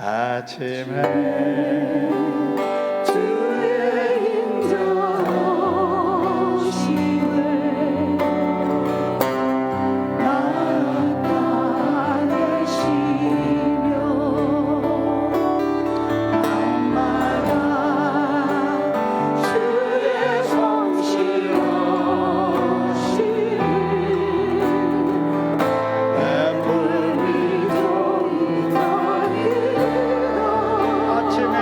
아침에 주의 인자하심을 나타내시며 밤마다 주의 성실하심을 아침에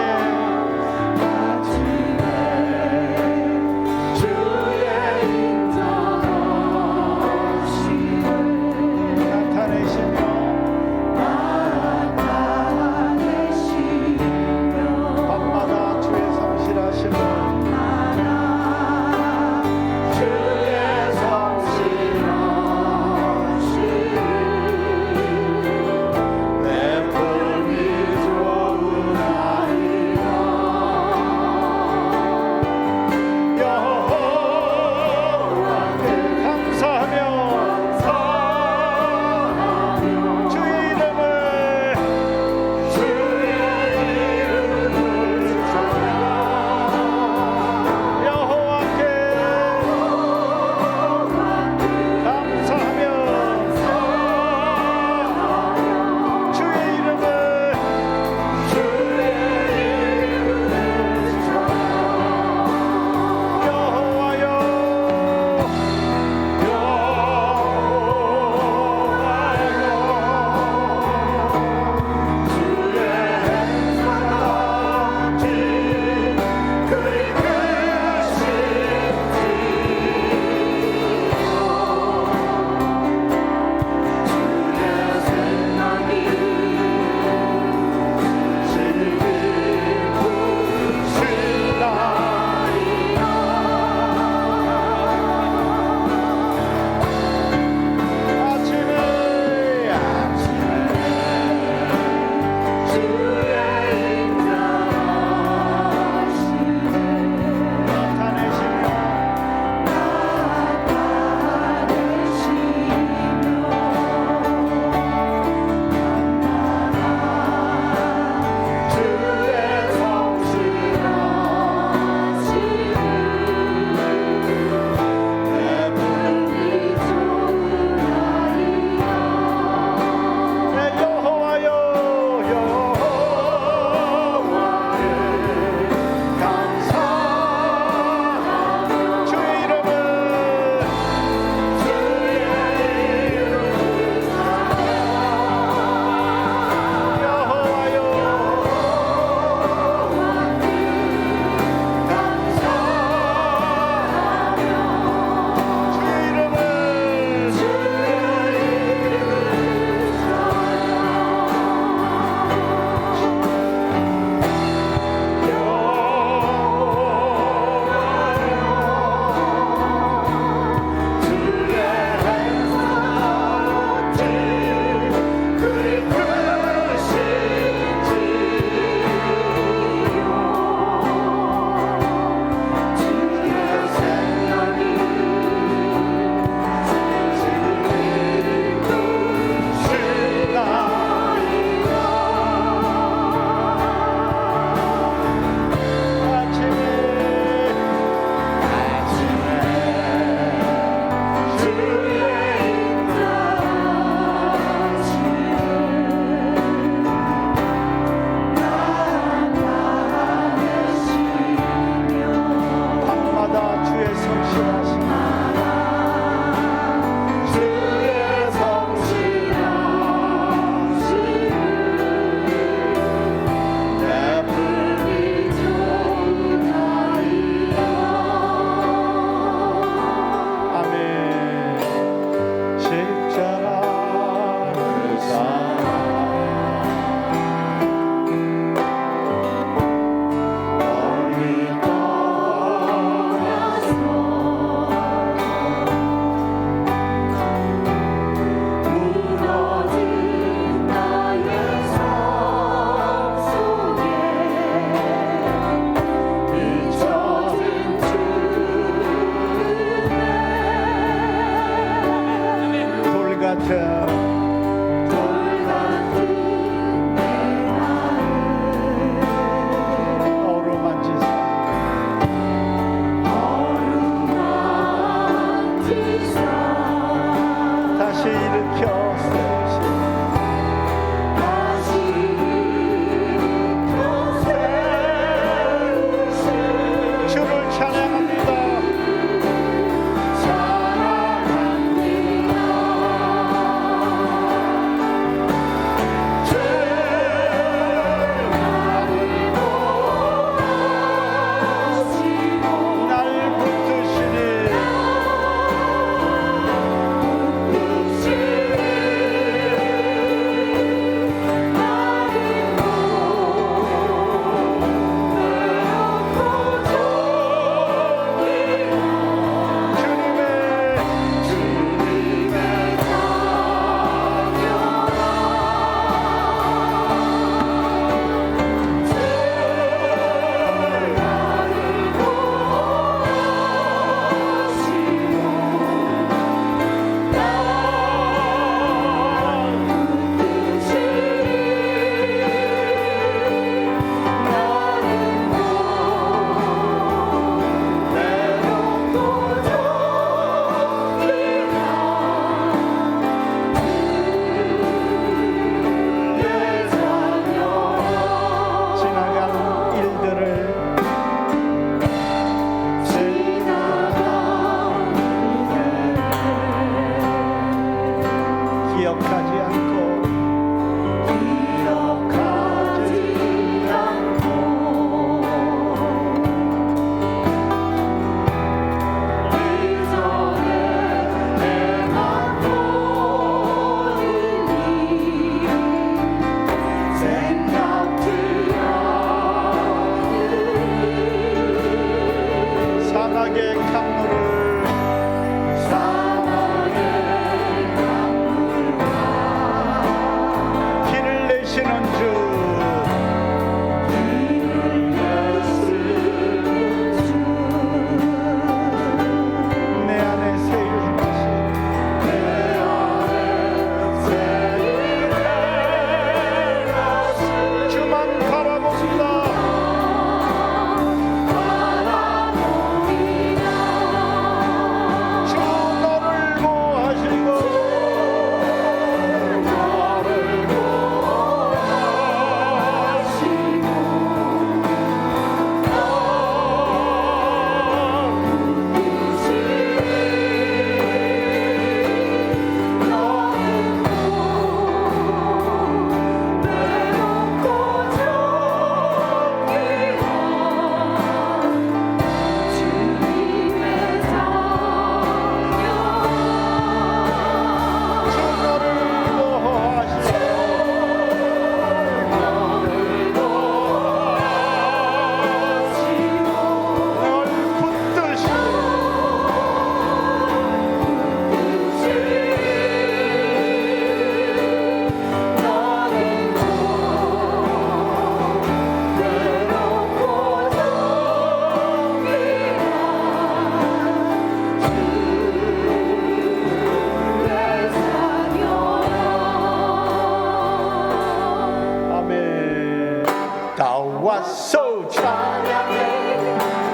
왔소. 찬양해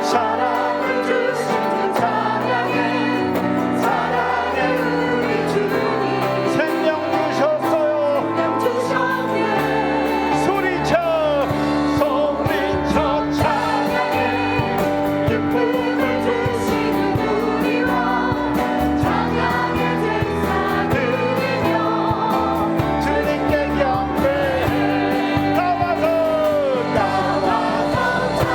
사랑을 주시는 찬양해 사랑해 우리 주님 생명 주셨어요. 주셨네 소리쳐 찬양해 기쁨을 주시는 우리와 찬양의 제사 드리며 주님께 경배. 나와서 나와서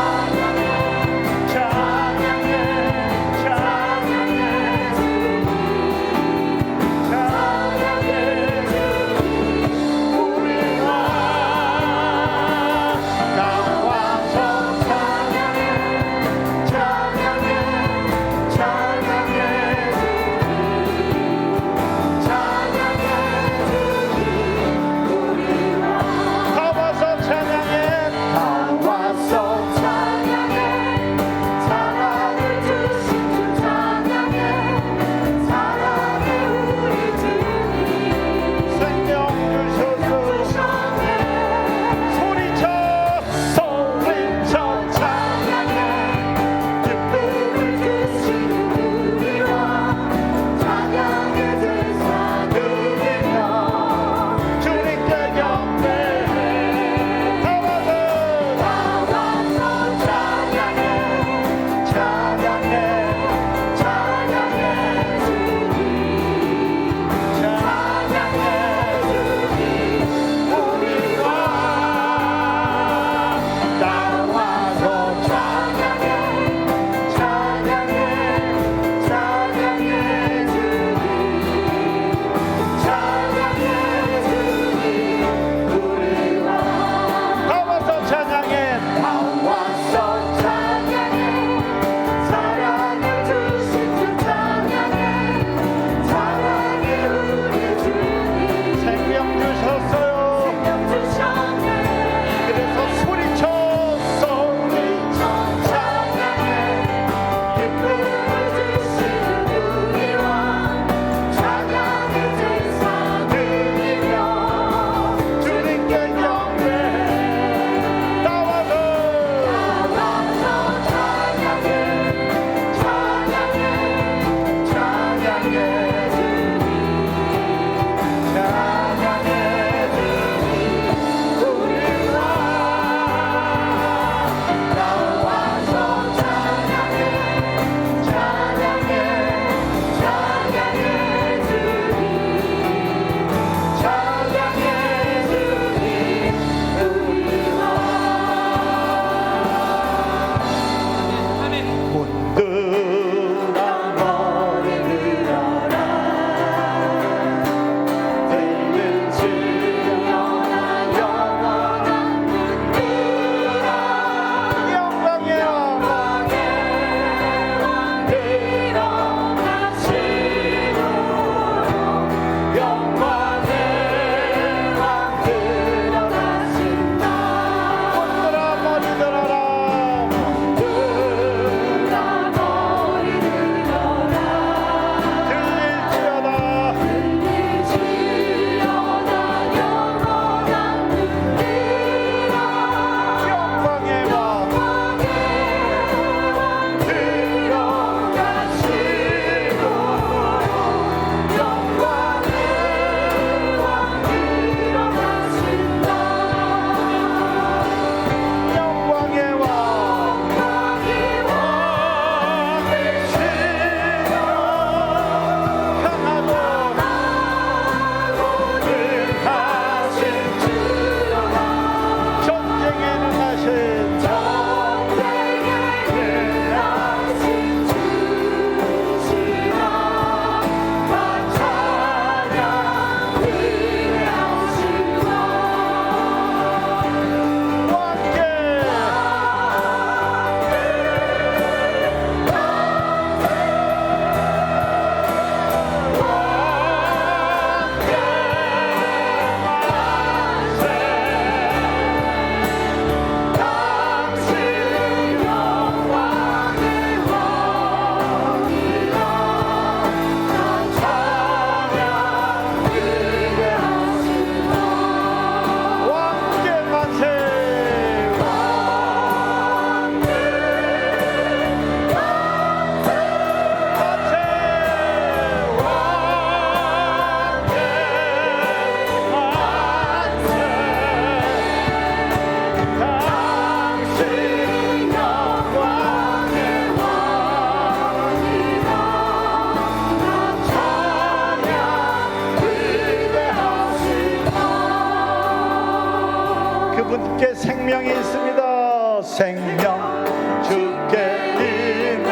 그분께 생명이 있습니다. 생명 주께 임해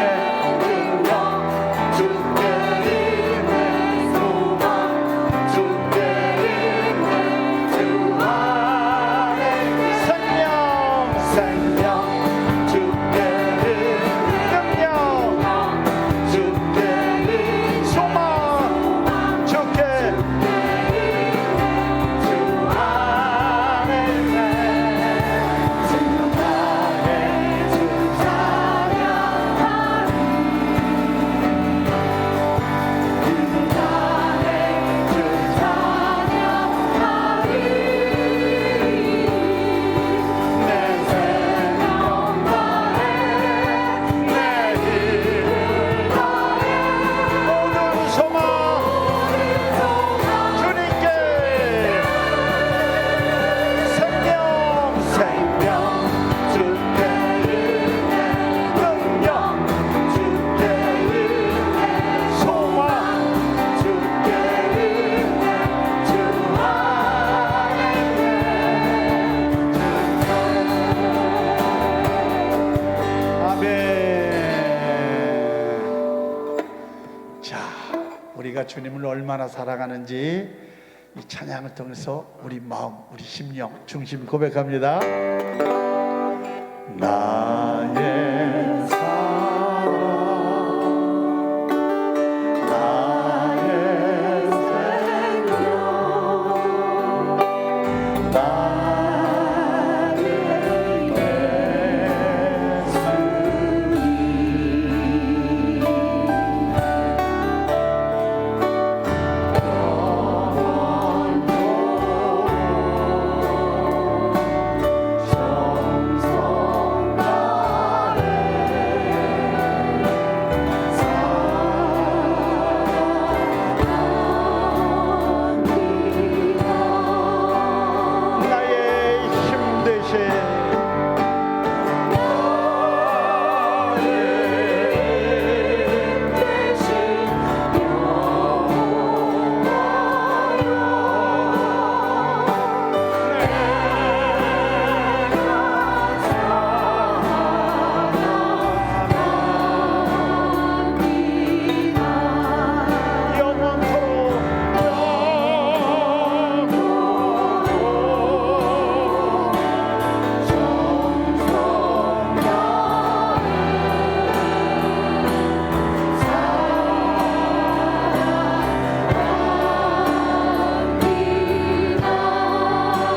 생명 주께 임해 소망 주께 임해 주 안에 생명 생명 주께 임해 능력 주께 임해 소망 주께 주 안에 모든 소망 주님께 생명 생명 주께 임해 능력 주께 임해 소망 주께 임해 주 아멘. 자, 우리가 주님을 얼마나 사랑하는지 이 찬양을 통해서 우리 마음, 우리 심령, 중심 고백합니다. 나의 사랑, 나의 생명, 나의 나의 힘 되신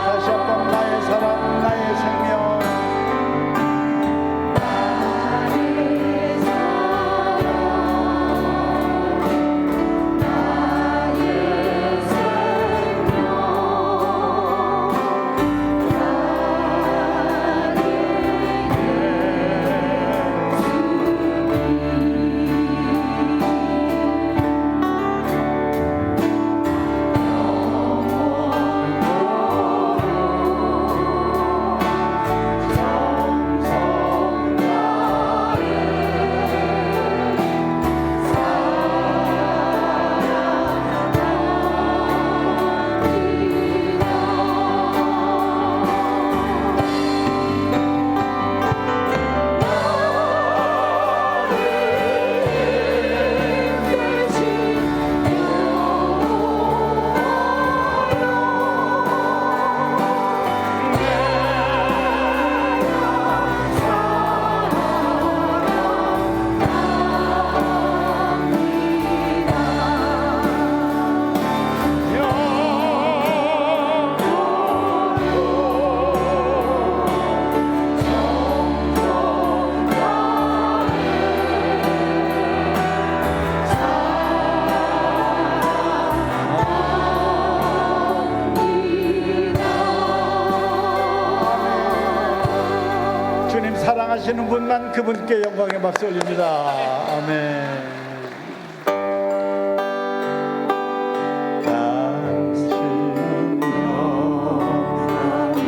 다시 한번 나의 사랑, 나의 생명, 주님 사랑하시는 분만 그분께 영광의 박수 올립니다. 아멘. 당신이 영원히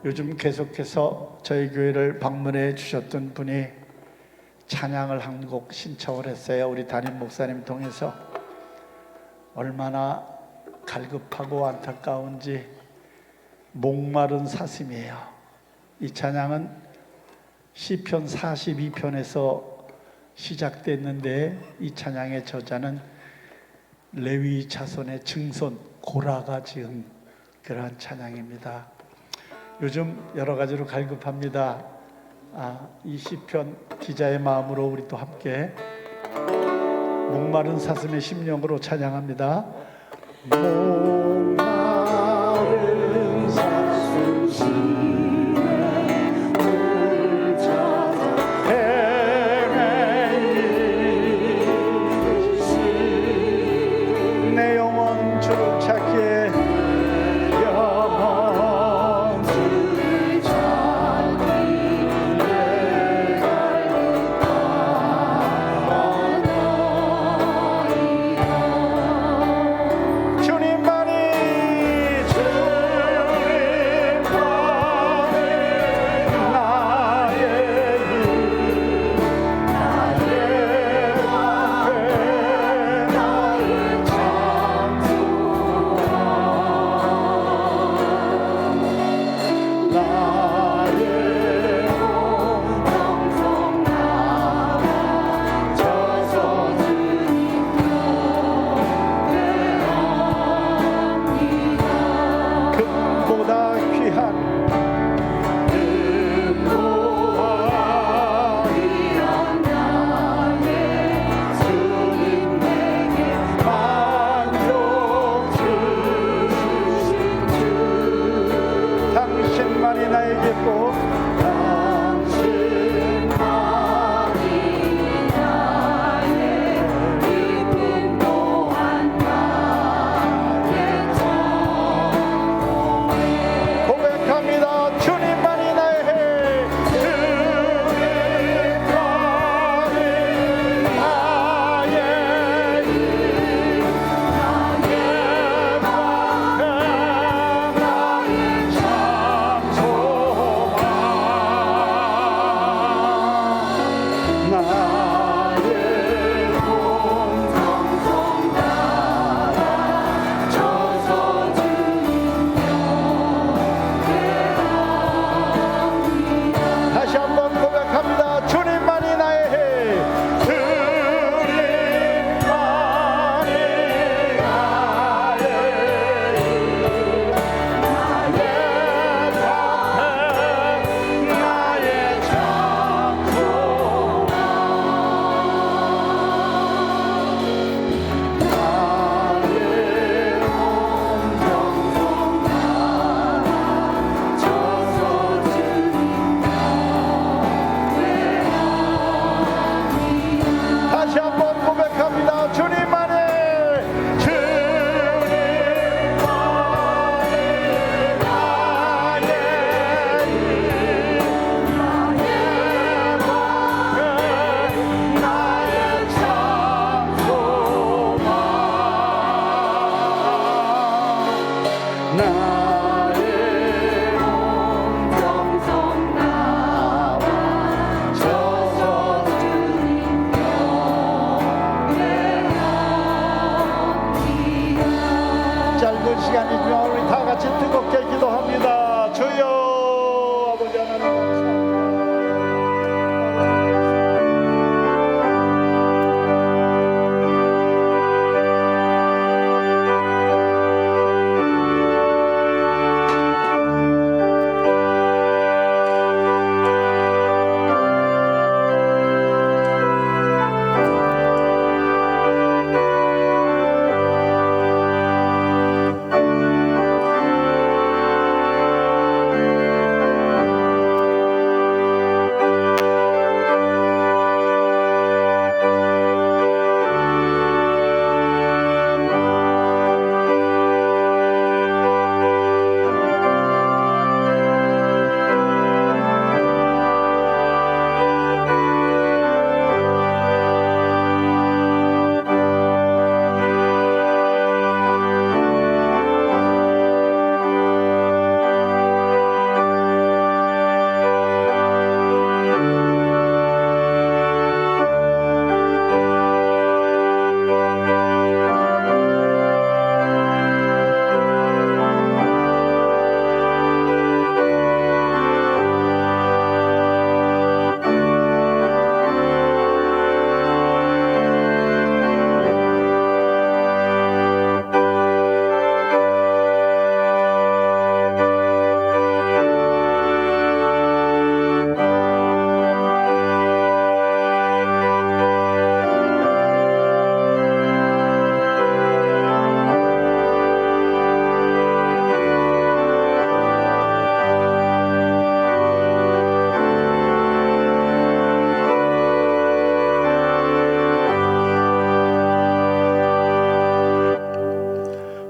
요즘 계속해서 저희 교회를 방문해 주셨던 분이 찬양을 한 곡 신청을 했어요. 우리 담임 목사님 통해서. 얼마나 갈급하고 안타까운지. 목마른 사슴이에요. 이 찬양은 시편 42편에서 시작됐는데 이 찬양의 저자는 레위 자손의 증손 고라가 지은 그러한 찬양입니다. 요즘 여러 가지로 갈급합니다. 이 시편 기자의 마음으로 우리 또 함께 목마른 사슴의 심령으로 찬양합니다. 목마른 사슴 심에 물 찾아 헤매이시 내 영혼 주를 찾기에 당신만이 나에게 꼭 당신만이 나의 기쁨 또한 나의 전부에 고백합니다. 주님만이 나의 주님만이 나의 다시 한번 고백합니다. 주님만이 나의 주님만이 나의 장소만 나의 온 정성 나아져서 다시 한번 고백합니다. 주님만이 나의 장소만 나의 온 정성 나와 져서 짧은 시간이지만 우리 다 같이 뜨겁게 기도합니다. 주여 아버지 하나님 감사합니다.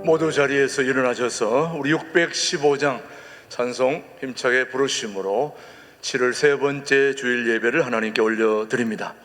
모두 자리에서 일어나셔서 우리 615장 찬송 힘차게 부르심으로 7월 세 번째 주일 예배를 하나님께 올려드립니다.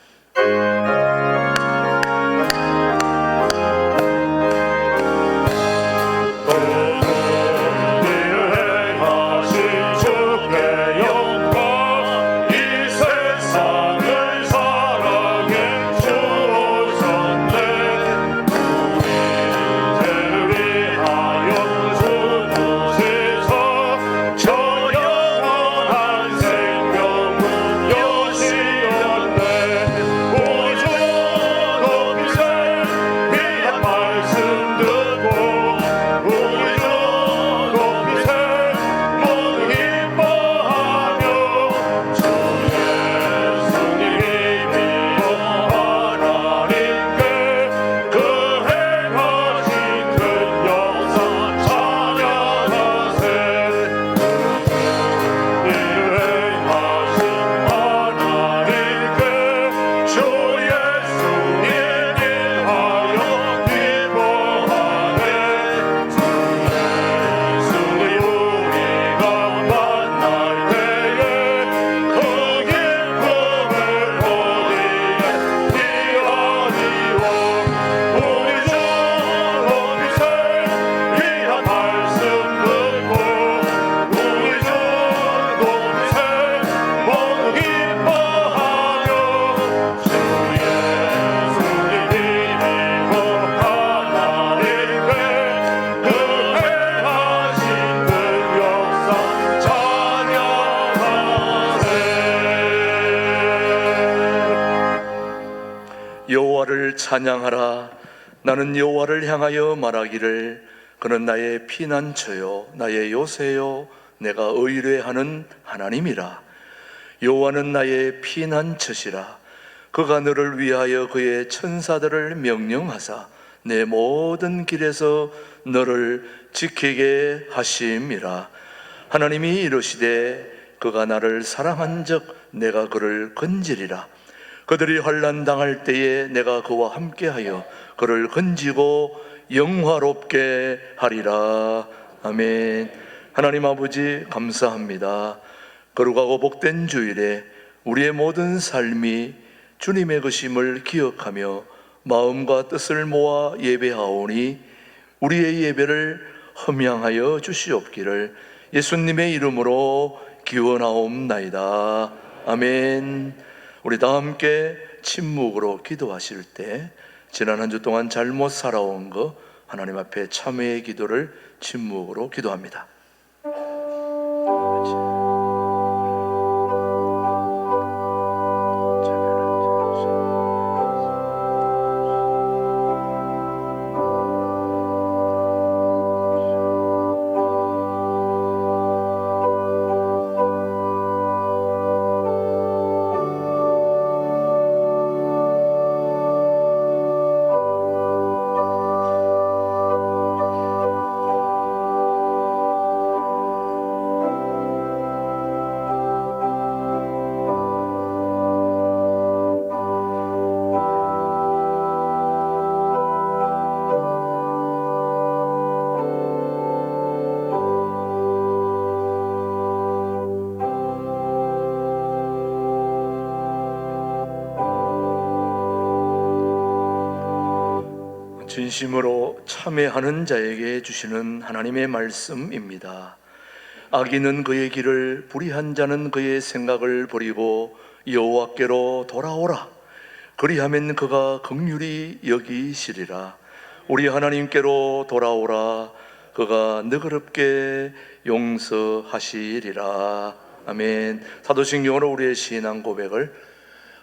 여호와를 찬양하라. 나는 여호와를 향하여 말하기를 그는 나의 피난처요 나의 요새요 내가 의뢰하는 하나님이라. 여호와는 나의 피난처시라. 그가 너를 위하여 그의 천사들을 명령하사 내 모든 길에서 너를 지키게 하심이라. 하나님이 이르시되 그가 나를 사랑한즉 내가 그를 건지리라. 그들이 환난 당할 때에 내가 그와 함께하여 그를 건지고 영화롭게 하리라. 아멘. 하나님 아버지 감사합니다. 거룩하고 복된 주일에 우리의 모든 삶이 주님의 것임을 기억하며 마음과 뜻을 모아 예배하오니 우리의 예배를 흠양하여 주시옵기를 예수님의 이름으로 기원하옵나이다. 아멘. 우리 다 함께 침묵으로 기도하실 때 지난 한 주 동안 잘못 살아온 거 하나님 앞에 참회의 기도를 침묵으로 기도합니다. 진심으로 참회하는 자에게 주시는 하나님의 말씀입니다. 악인은 그의 길을, 불의한 자는 그의 생각을 버리고 여호와께로 돌아오라. 그리하면 그가 긍휼히 여기시리라. 우리 하나님께로 돌아오라. 그가 너그럽게 용서하시리라. 아멘. 사도신경으로 우리의 신앙 고백을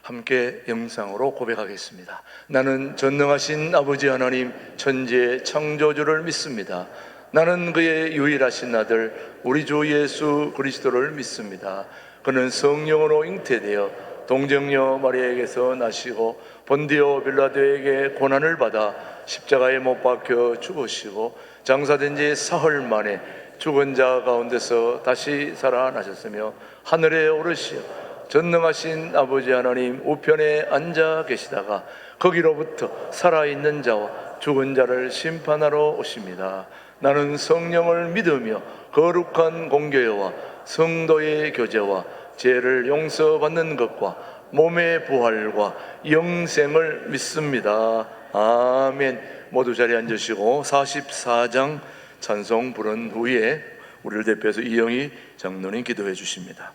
함께 영상으로 고백하겠습니다. 나는 전능하신 아버지 하나님 천지의 창조주를 믿습니다. 나는 그의 유일하신 아들 우리 주 예수 그리스도를 믿습니다. 그는 성령으로 잉태되어 동정녀 마리아에게서 나시고 본디오 빌라도에게 고난을 받아 십자가에 못 박혀 죽으시고 장사된 지 사흘 만에 죽은 자 가운데서 다시 살아나셨으며 하늘에 오르시어 전능하신 아버지 하나님 우편에 앉아 계시다가 거기로부터 살아있는 자와 죽은 자를 심판하러 오십니다. 나는 성령을 믿으며 거룩한 공교회와 성도의 교제와 죄를 용서받는 것과 몸의 부활과 영생을 믿습니다. 아멘. 모두 자리에 앉으시고 44장 찬송 부른 후에 우리를 대표해서 이영희 장로님 기도해 주십니다.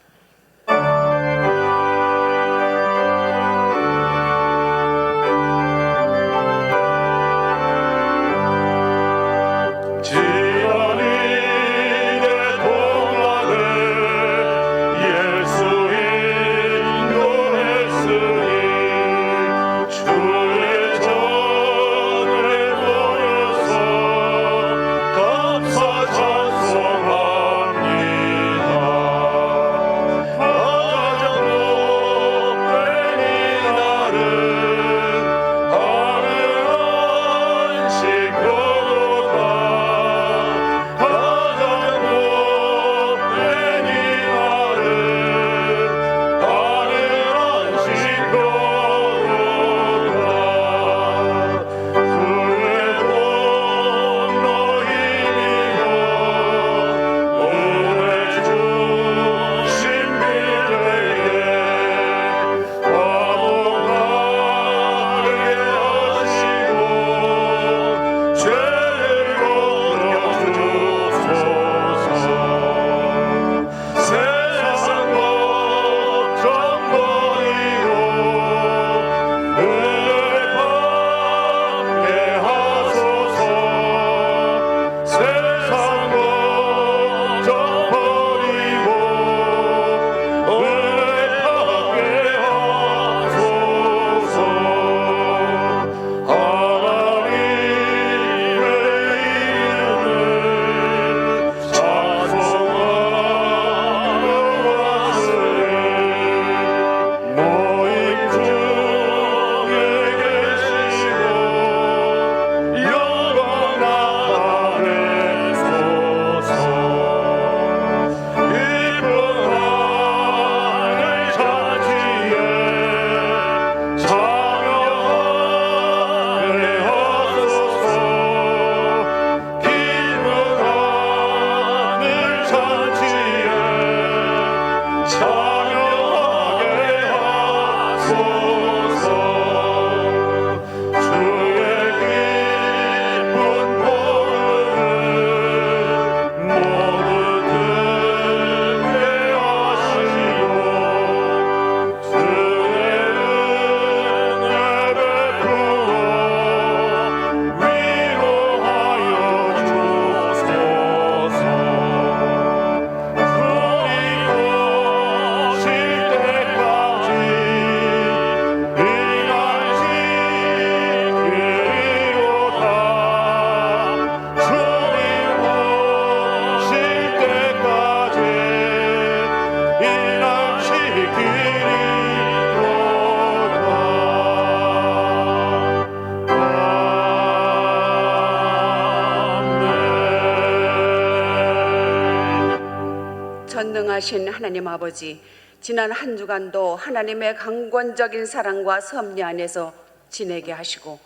전능하신 하나님 아버지, 지난 한 주간도 하나님의 강권적인 사랑과 섭리 안에서 지내게 하시고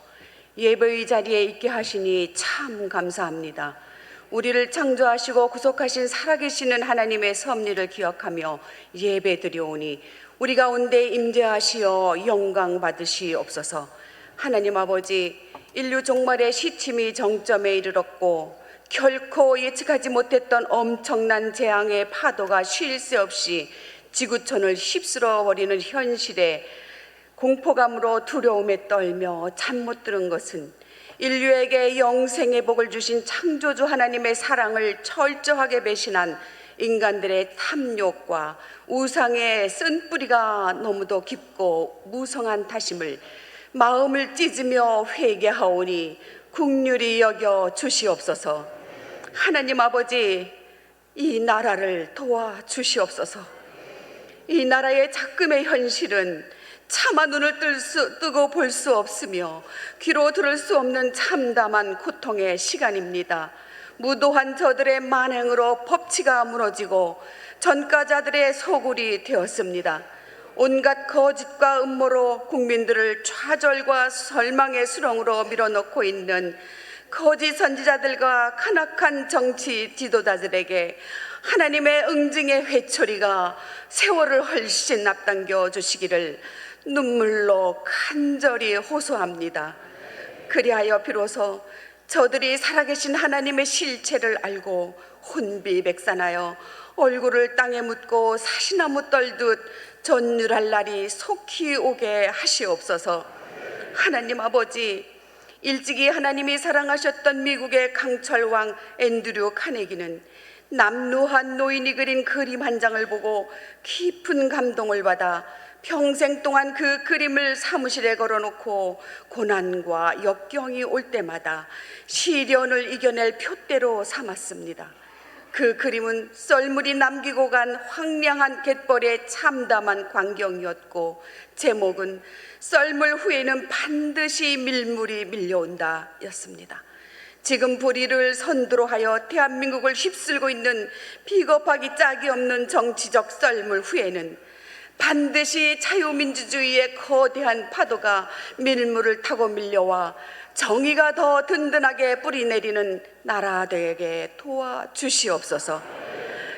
예배의 자리에 있게 하시니 참 감사합니다. 우리를 창조하시고 구속하신 살아계시는 하나님의 섭리를 기억하며 예배 드려오니 우리 가운데 임재하시어 영광 받으시옵소서. 하나님 아버지, 인류 종말의 시침이 정점에 이르렀고 결코 예측하지 못했던 엄청난 재앙의 파도가 쉴 새 없이 지구촌을 휩쓸어 버리는 현실에 공포감으로 두려움에 떨며 잠 못 드는 것은 인류에게 영생의 복을 주신 창조주 하나님의 사랑을 철저하게 배신한 인간들의 탐욕과 우상의 쓴뿌리가 너무도 깊고 무성한 탓임을 마음을 찢으며 회개하오니 긍휼히 여겨 주시옵소서. 하나님 아버지, 이 나라를 도와주시옵소서. 이 나라의 작금의 현실은 차마 눈을 뜨고 볼 수 없으며 귀로 들을 수 없는 참담한 고통의 시간입니다. 무도한 저들의 만행으로 법치가 무너지고 전과자들의 소굴이 되었습니다. 온갖 거짓과 음모로 국민들을 좌절과 설망의 수렁으로 밀어넣고 있는 거짓 선지자들과 간악한 정치 지도자들에게 하나님의 응징의 회초리가 세월을 훨씬 앞당겨 주시기를 눈물로 간절히 호소합니다. 그리하여 비로소 저들이 살아계신 하나님의 실체를 알고 혼비백산하여 얼굴을 땅에 묻고 사시나무 떨듯 전율할 날이 속히 오게 하시옵소서. 하나님 아버지, 일찍이 하나님이 사랑하셨던 미국의 강철왕 앤드류 카네기는 남루한 노인이 그린 그림 한 장을 보고 깊은 감동을 받아 평생 동안 그 그림을 사무실에 걸어놓고 고난과 역경이 올 때마다 시련을 이겨낼 표대로 삼았습니다. 그 그림은 썰물이 남기고 간 황량한 갯벌의 참담한 광경이었고, 제목은 썰물 후에는 반드시 밀물이 밀려온다 였습니다. 지금 불의를 선두로 하여 대한민국을 휩쓸고 있는 비겁하기 짝이 없는 정치적 썰물 후에는 반드시 자유민주주의의 거대한 파도가 밀물을 타고 밀려와 정의가 더 든든하게 뿌리내리는 나라 되게 도와주시옵소서.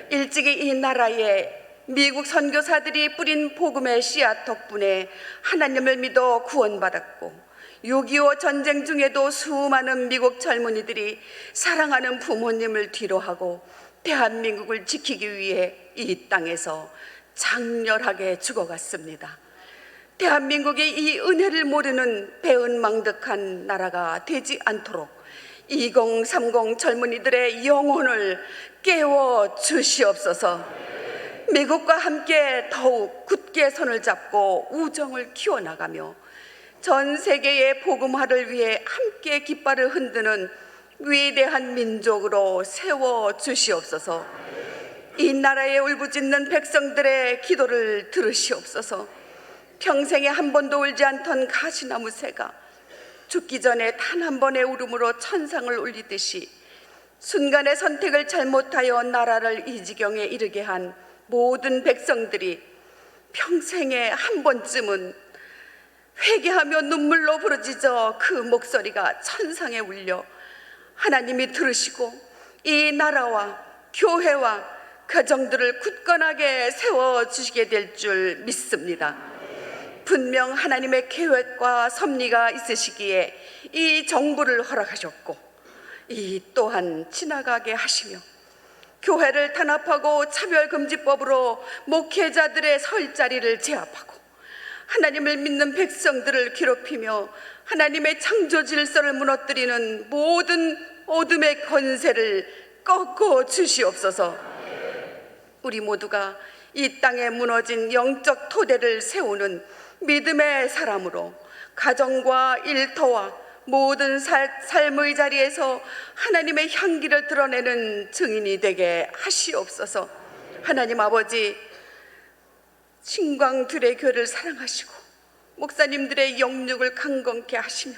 일찍이 이 나라에 미국 선교사들이 뿌린 복음의 씨앗 덕분에 하나님을 믿어 구원받았고, 6.25 전쟁 중에도 수많은 미국 젊은이들이 사랑하는 부모님을 뒤로하고 대한민국을 지키기 위해 이 땅에서 장렬하게 죽어갔습니다. 대한민국이 이 은혜를 모르는 배은망덕한 나라가 되지 않도록 2030 젊은이들의 영혼을 깨워 주시옵소서. 미국과 함께 더욱 굳게 손을 잡고 우정을 키워나가며 전 세계의 복음화를 위해 함께 깃발을 흔드는 위대한 민족으로 세워 주시옵소서. 이 나라에 울부짖는 백성들의 기도를 들으시옵소서. 평생에 한 번도 울지 않던 가시나무 새가 죽기 전에 단 한 번의 울음으로 천상을 울리듯이 순간의 선택을 잘못하여 나라를 이 지경에 이르게 한 모든 백성들이 평생에 한 번쯤은 회개하며 눈물로 부르짖어 그 목소리가 천상에 울려 하나님이 들으시고 이 나라와 교회와 가정들을 굳건하게 세워주시게 될 줄 믿습니다. 분명 하나님의 계획과 섭리가 있으시기에 이 정부를 허락하셨고, 이 또한 지나가게 하시며 교회를 탄압하고 차별금지법으로 목회자들의 설 자리를 제압하고 하나님을 믿는 백성들을 괴롭히며 하나님의 창조 질서를 무너뜨리는 모든 어둠의 권세를 꺾어 주시옵소서. 우리 모두가 이 땅에 무너진 영적 토대를 세우는 믿음의 사람으로 가정과 일터와 모든 삶의 자리에서 하나님의 향기를 드러내는 증인이 되게 하시옵소서. 하나님 아버지, 신광들의 교회를 사랑하시고 목사님들의 영육을 강건케 하시며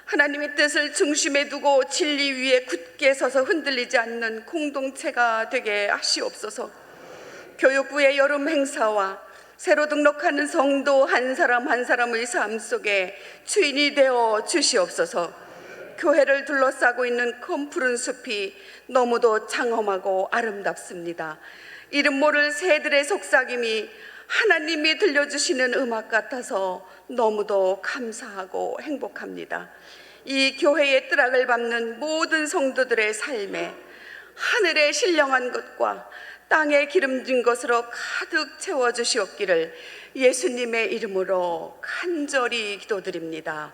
하나님의 뜻을 중심에 두고 진리 위에 굳게 서서 흔들리지 않는 공동체가 되게 하시옵소서. 교육부의 여름 행사와 새로 등록하는 성도 한 사람 한 사람의 삶 속에 주인이 되어 주시옵소서. 교회를 둘러싸고 있는 검푸른 숲이 너무도 장엄하고 아름답습니다. 이름 모를 새들의 속삭임이 하나님이 들려주시는 음악 같아서 너무도 감사하고 행복합니다. 이 교회의 뜨락을 밟는 모든 성도들의 삶에 하늘의 신령한 것과 땅에 기름진 것으로 가득 채워주시옵기를 예수님의 이름으로 간절히 기도드립니다.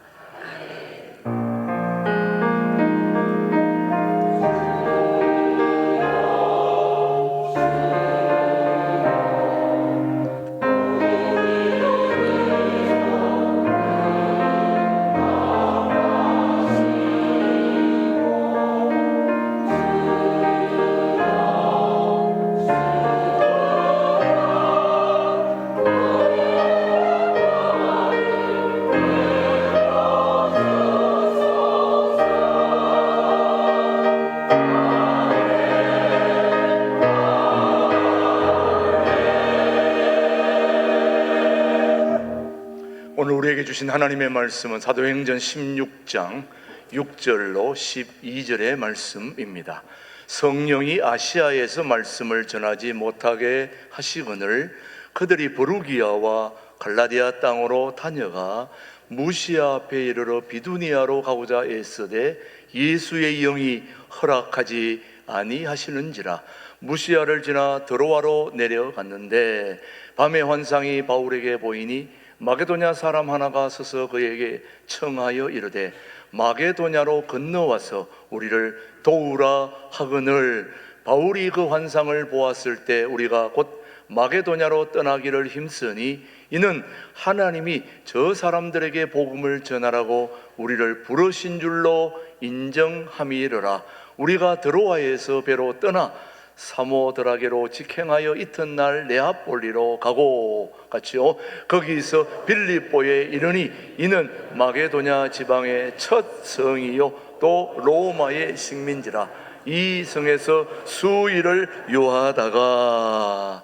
주신 하나님의 말씀은 사도행전 16장 6절로 12절의 말씀입니다. 성령이 아시아에서 말씀을 전하지 못하게 하시거늘 그들이 부르기아와 갈라디아 땅으로 다녀가 무시아 앞에 이르러 비두니아로 가고자 애쓰되 예수의 영이 허락하지 아니하시는지라. 무시아를 지나 드로아로 내려갔는데 밤에 환상이 바울에게 보이니 마게도냐 사람 하나가 서서 그에게 청하여 이르되 마게도냐로 건너와서 우리를 도우라 하거늘 바울이 그 환상을 보았을 때 우리가 곧 마게도냐로 떠나기를 힘쓰니 이는 하나님이 저 사람들에게 복음을 전하라고 우리를 부르신 줄로 인정함이르라. 우리가 드로아에서 배로 떠나 사모드라게로 직행하여 이튿날 네아폴리로 가고 같이요 거기서 빌립보에 이르니 이는 마게도냐 지방의 첫 성이요 또 로마의 식민지라. 이 성에서 수일을 요하다가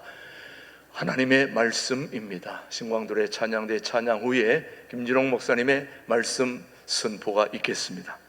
하나님의 말씀입니다. 신광들의 찬양대 찬양 후에 김진홍 목사님의 말씀 선포가 있겠습니다.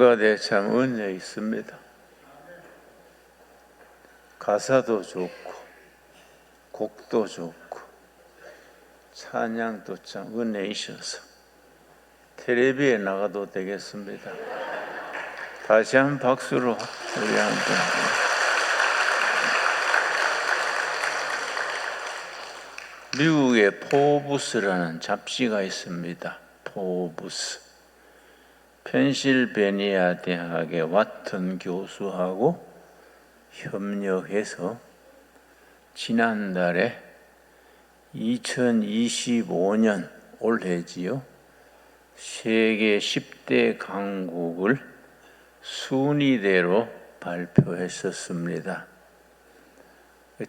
성가대 참 은혜 있습니다. 가사도 좋고 곡도 좋고 찬양도 참 은혜 있어서 텔레비에 나가도 되겠습니다. 다시 한 박수로 우리 한번. 미국에 포브스라는 잡지가 있습니다. 포브스. 펜실베니아 대학의 와튼 교수하고 협력해서 지난달에 2025년 올해지요. 세계 10대 강국을 순위대로 발표했었습니다.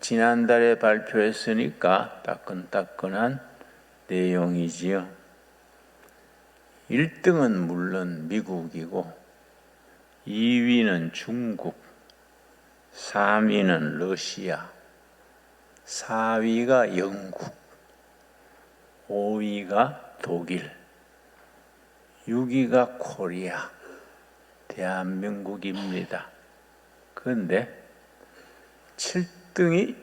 지난달에 발표했으니까 따끈따끈한 내용이지요. 1등은 물론 미국이고 2위는 중국, 3위는 러시아, 4위가 영국, 5위가 독일, 6위가 코리아, 대한민국입니다. 그런데 7등이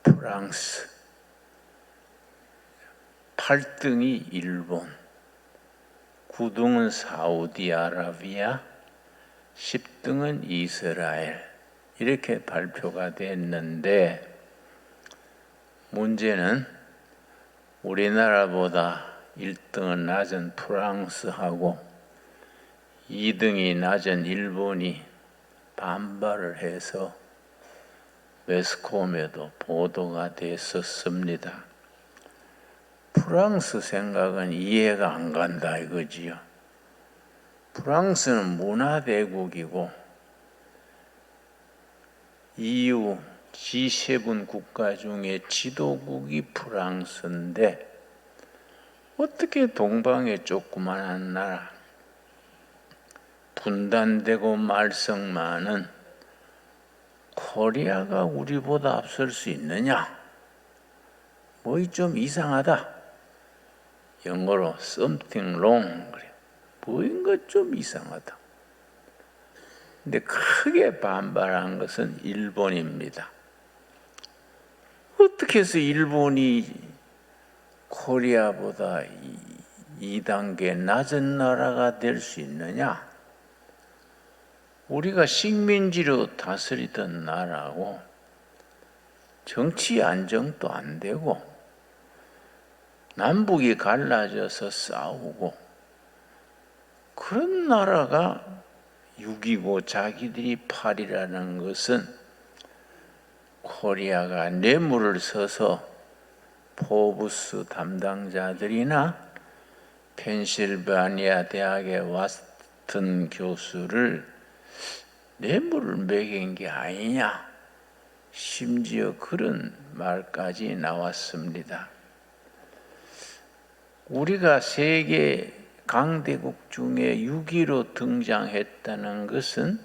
프랑스, 8등이 일본, 9등은 사우디아라비아, 10등은 이스라엘 이렇게 발표가 됐는데 문제는 우리나라보다 1등은 낮은 프랑스하고 2등이 낮은 일본이 반발을 해서 매스컴에도 보도가 됐었습니다. 프랑스 생각은 이해가 안 간다 이거지요. 프랑스는 문화대국이고 EU G7 국가 중에 지도국이 프랑스인데 어떻게 동방의 조그만한 나라, 분단되고 말썽 많은 코리아가 우리보다 앞설 수 있느냐? 뭐이 좀 이상하다. 영어로 something wrong 그래. 뭐인가 좀 이상하다. 근데 크게 반발한 것은 일본입니다. 어떻게 해서 일본이 코리아보다 2단계 낮은 나라가 될 수 있느냐? 우리가 식민지로 다스리던 나라고 정치 안정도 안 되고 남북이 갈라져서 싸우고 그런 나라가 6이고 자기들이 8이라는 것은 코리아가 뇌물을 써서 포브스 담당자들이나 펜실베니아 대학의 와튼 교수를 뇌물을 매긴 게 아니냐, 심지어 그런 말까지 나왔습니다. 우리가 세계 강대국 중에 6위로 등장했다는 것은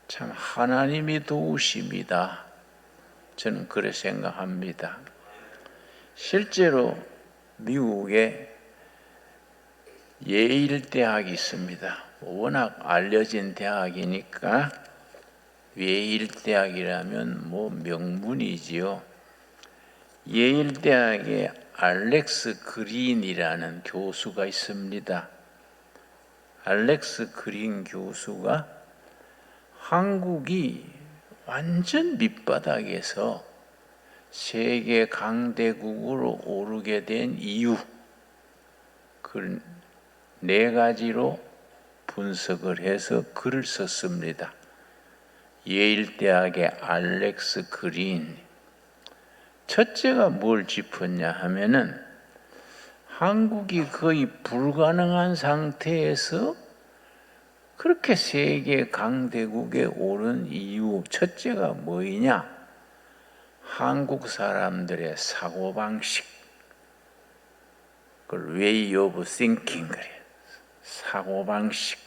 참 하나님이 도우심이다. 저는 그렇게 생각합니다. 실제로 미국에 예일 대학이 있습니다. 워낙 알려진 대학이니까 예일 대학이라면 뭐 명문이지요. 예일 대학에 알렉스 그린이라는 교수가 있습니다. 알렉스 그린 교수가 한국이 완전 밑바닥에서 세계 강대국으로 오르게 된 이유, 그 4가지로 분석을 해서 글을 썼습니다. 예일 대학의 알렉스 그린. 첫째가 뭘 짚었냐 하면은 한국이 거의 불가능한 상태에서 그렇게 세계 강대국에 오른 이유, 첫째가 뭐이냐? 한국 사람들의 사고방식, 그걸 way of thinking 그래. 사고방식,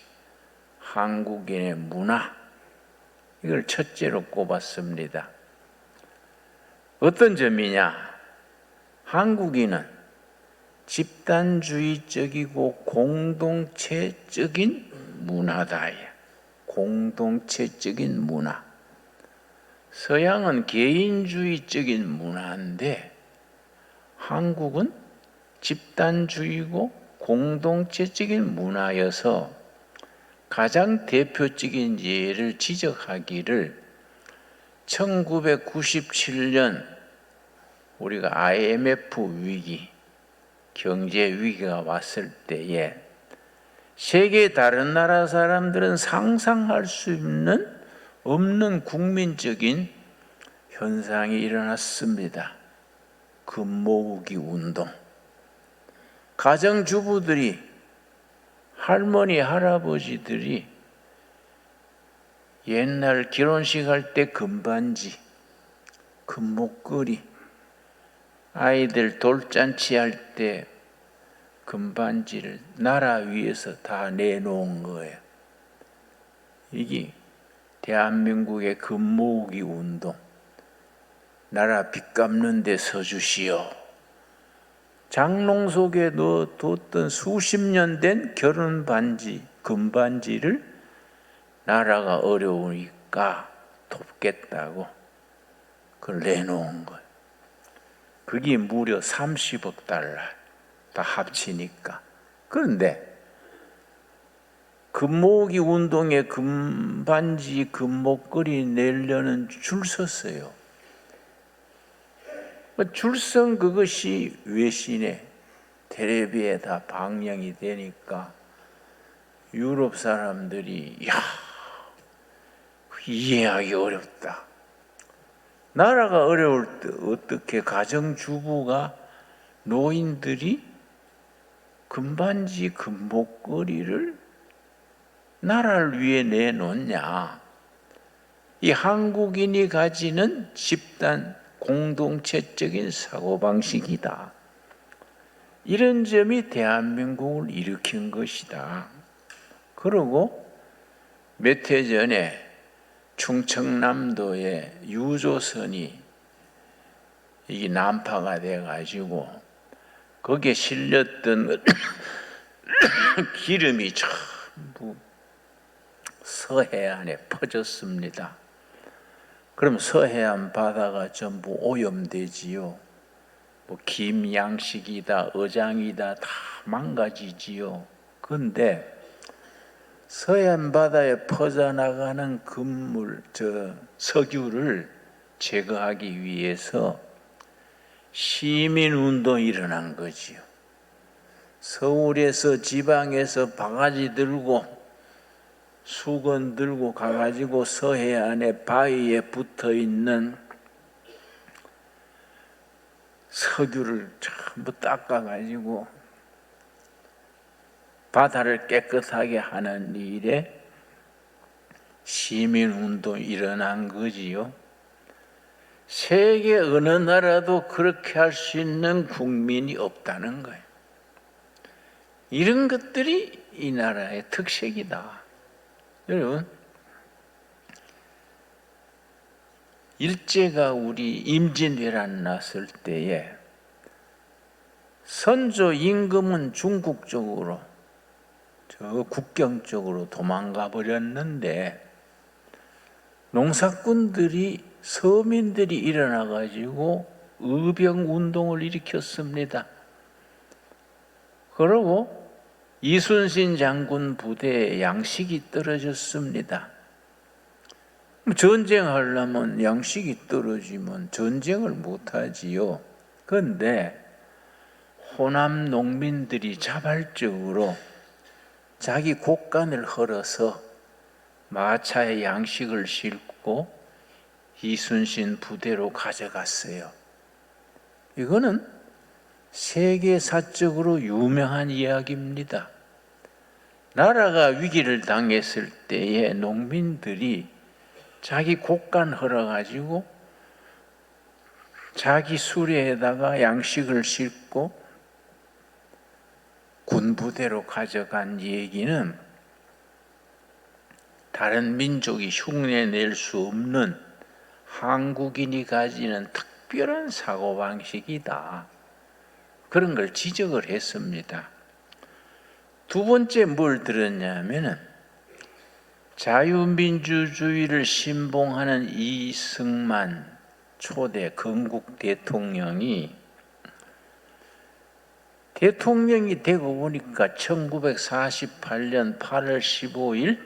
한국인의 문화, 이걸 첫째로 꼽았습니다. 어떤 점이냐? 한국인은 집단주의적이고 공동체적인 문화다. 공동체적인 문화. 서양은 개인주의적인 문화인데 한국은 집단주의고 공동체적인 문화여서 가장 대표적인 예를 지적하기를 1997년 우리가 IMF 위기, 경제 위기가 왔을 때에 세계 다른 나라 사람들은 상상할 수 없는 국민적인 현상이 일어났습니다. 금 모으기 운동. 가정주부들이, 할머니, 할아버지들이 옛날 결혼식 할 때 금반지, 금목걸이, 아이들 돌잔치 할 때 금반지를 나라 위에서 다 내놓은 거예요. 이게 대한민국의 금 모으기 운동. 나라 빚 갚는 데 서주시오. 장롱 속에 넣어뒀던 수십 년 된 결혼 반지, 금반지를 나라가 어려우니까 돕겠다고 그걸 내놓은 거예요. 그게 무려 30억 달러 다 합치니까. 그런데 금 모으기 운동에 금반지, 금목걸이 내려는 줄 섰어요. 줄선 그것이 외신에, 텔레비에 다 방영이 되니까 유럽 사람들이 이해하기 어렵다. 나라가 어려울 때 어떻게 가정주부가, 노인들이 금반지, 금목걸이를 나라를 위해 내놓냐. 이 한국인이 가지는 집단 공동체적인 사고방식이다. 이런 점이 대한민국을 일으킨 것이다. 그리고 몇 해 전에 충청남도에 유조선이 이 난파가 돼가지고 거기에 실렸던 기름이 전부 서해안에 퍼졌습니다. 그럼 서해안 바다가 전부 오염되지요. 뭐 김양식이다, 어장이다 다 망가지지요. 그런데 서해안 바다에 퍼져나가는 석유를 제거하기 위해서 시민운동이 일어난 거지요. 서울에서 지방에서 바가지 들고 수건 들고 가가지고 서해안에 바위에 붙어있는 석유를 전부 닦아가지고 바다를 깨끗하게 하는 일에 시민운동이 일어난 거지요. 세계 어느 나라도 그렇게 할 수 있는 국민이 없다는 거예요. 이런 것들이 이 나라의 특색이다. 여러분, 일제가 우리 임진왜란 났을 때에 선조 임금은 중국 쪽으로, 저 국경 쪽으로 도망가 버렸는데 농사꾼들이, 서민들이 일어나 가지고 의병 운동을 일으켰습니다. 그러고 이순신 장군 부대에 양식이 떨어졌습니다. 전쟁하려면 양식이 떨어지면 전쟁을 못하지요. 그런데 호남 농민들이 자발적으로 자기 곡간을 헐어서 마차에 양식을 싣고 이순신 부대로 가져갔어요. 이거는 세계사적으로 유명한 이야기입니다. 나라가 위기를 당했을 때에 농민들이 자기 곡간 헐어가지고 자기 수레에다가 양식을 싣고 군부대로 가져간 얘기는 다른 민족이 흉내낼 수 없는 한국인이 가지는 특별한 사고방식이다. 그런 걸 지적을 했습니다. 두 번째 뭘 들었냐면은 자유민주주의를 신봉하는 이승만 초대 건국 대통령이 대통령이 되고 보니까 1948년 8월 15일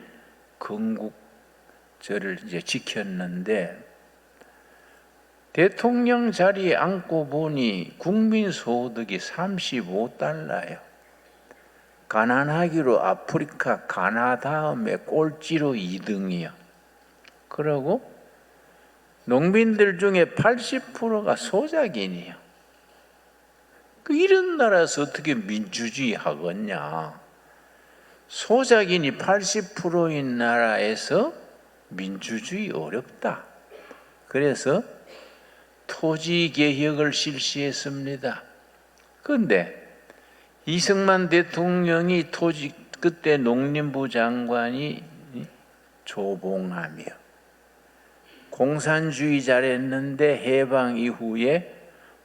건국절을 이제 지켰는데 대통령 자리에 앉고 보니 국민 소득이 35달러예요. 가난하기로 아프리카 가나 다음에 꼴찌로 2등이요. 그러고 농민들 중에 80%가 소작인이요. 이런 나라에서 어떻게 민주주의 하겠냐? 소작인이 80%인 나라에서 민주주의 어렵다. 그래서 토지 개혁을 실시했습니다. 그런데 이승만 대통령이 그때 농림부 장관이 조봉암이요. 공산주의자랬는데 해방 이후에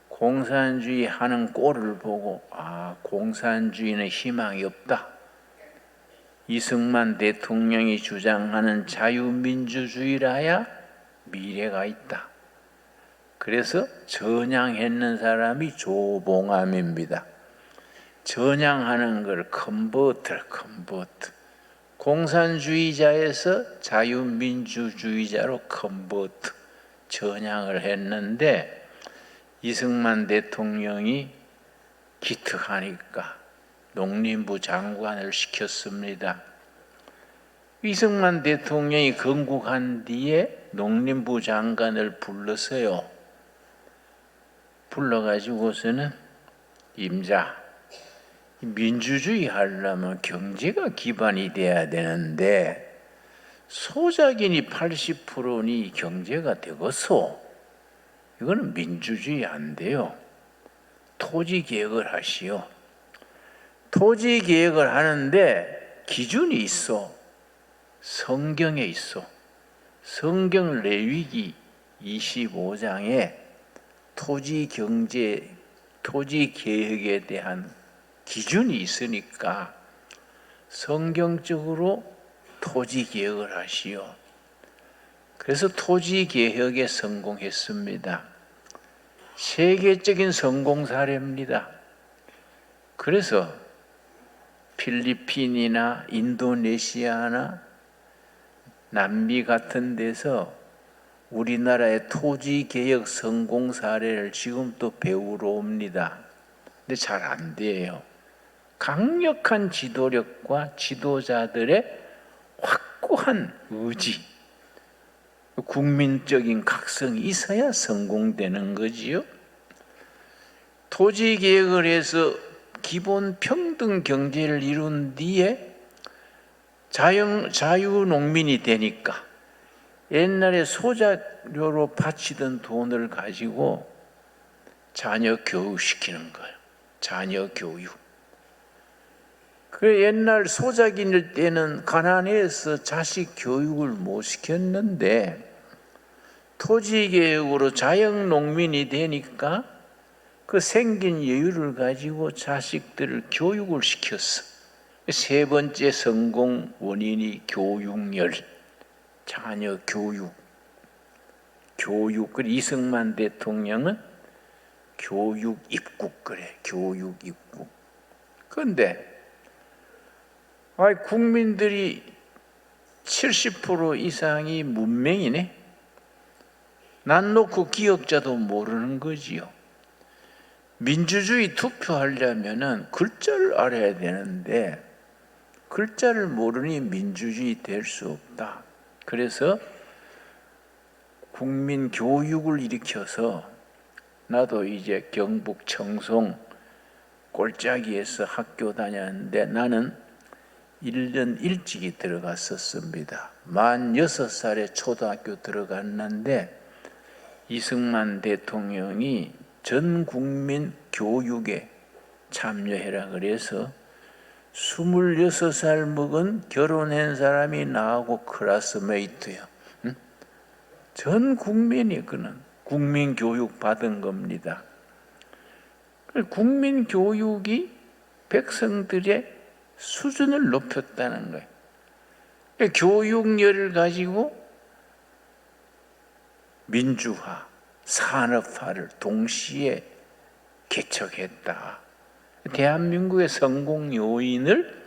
공산주의 하는 꼴을 보고 공산주의는 희망이 없다. 이승만 대통령이 주장하는 자유민주주의라야 미래가 있다. 그래서 전향했는 사람이 조봉암입니다. 전향하는 걸 컨버트. 공산주의자에서 자유민주주의자로 컨버트, 전향을 했는데 이승만 대통령이 기특하니까 농림부 장관을 시켰습니다. 이승만 대통령이 건국한 뒤에 농림부 장관을 불렀어요. 불러가지고서는 임자, 민주주의 하려면 경제가 기반이 돼야 되는데 소작인이 80%니 경제가 되겠소? 이거는 민주주의 안 돼요. 토지 개혁을 하시오. 토지 개혁을 하는데 기준이 있어. 성경에 있어. 성경 레위기 25장에 토지 개혁에 대한 기준이 있으니까 성경적으로 토지 개혁을 하시오. 그래서 토지 개혁에 성공했습니다. 세계적인 성공 사례입니다. 그래서 필리핀이나 인도네시아나 남미 같은 데서 우리나라의 토지 개혁 성공 사례를 지금 또 배우러 옵니다. 근데 잘 안 돼요. 강력한 지도력과 지도자들의 확고한 의지, 국민적인 각성이 있어야 성공되는 거지요. 토지 개혁을 해서 기본 평등 경제를 이룬 뒤에 자유농민이 되니까 옛날에 소작료로 바치던 돈을 가지고 자녀 교육시키는 거예요. 자녀 교육. 그 옛날 소작인일 때는 가난해서 자식 교육을 못 시켰는데 토지 개혁으로 자영농민이 되니까 그 생긴 여유를 가지고 자식들을 교육을 시켰어. 세 번째 성공 원인이 교육열, 자녀 교육. 그 이승만 대통령은 교육 입국 그래. 교육 입국. 그런데 국민들이 70% 이상이 문맹이네. 난 놓고 기억자도 모르는 거지요. 민주주의 투표하려면은 글자를 알아야 되는데 글자를 모르니 민주주의 될 수 없다. 그래서 국민 교육을 일으켜서 나도 이제 경북 청송 꼴짜기에서 학교 다녔는데 나는 1년 일찍이 들어갔었습니다. 만 6살에 초등학교 들어갔는데 이승만 대통령이 전 국민 교육에 참여해라 그래서 26살 먹은 결혼한 사람이 나하고 클래스메이트야. 응? 전 국민이 그는 국민 교육 받은 겁니다. 국민 교육이 백성들의 수준을 높였다는 거예요. 교육열을 가지고 민주화, 산업화를 동시에 개척했다. 대한민국의 성공 요인을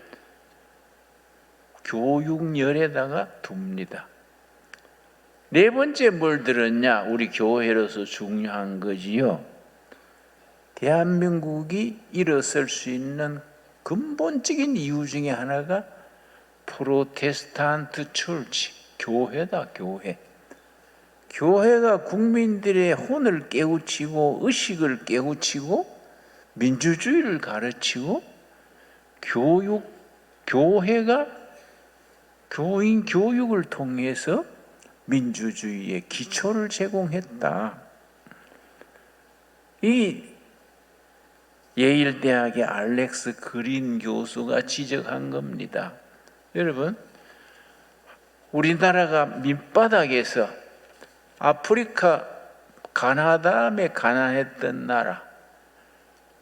교육열에다가 둡니다. 네 번째 뭘 들었냐? 우리 교회로서 중요한 거지요. 대한민국이 일어설 수 있는 근본적인 이유 중에 하나가 프로테스탄트 철치, 교회다, 교회. 교회가 국민들의 혼을 깨우치고 의식을 깨우치고 민주주의를 가르치고 교회가 교인 교육을 통해서 민주주의의 기초를 제공했다. 이 예일대학의 알렉스 그린 교수가 지적한 겁니다. 여러분, 우리나라가 밑바닥에서 아프리카 가나다음에 가난했던 나라,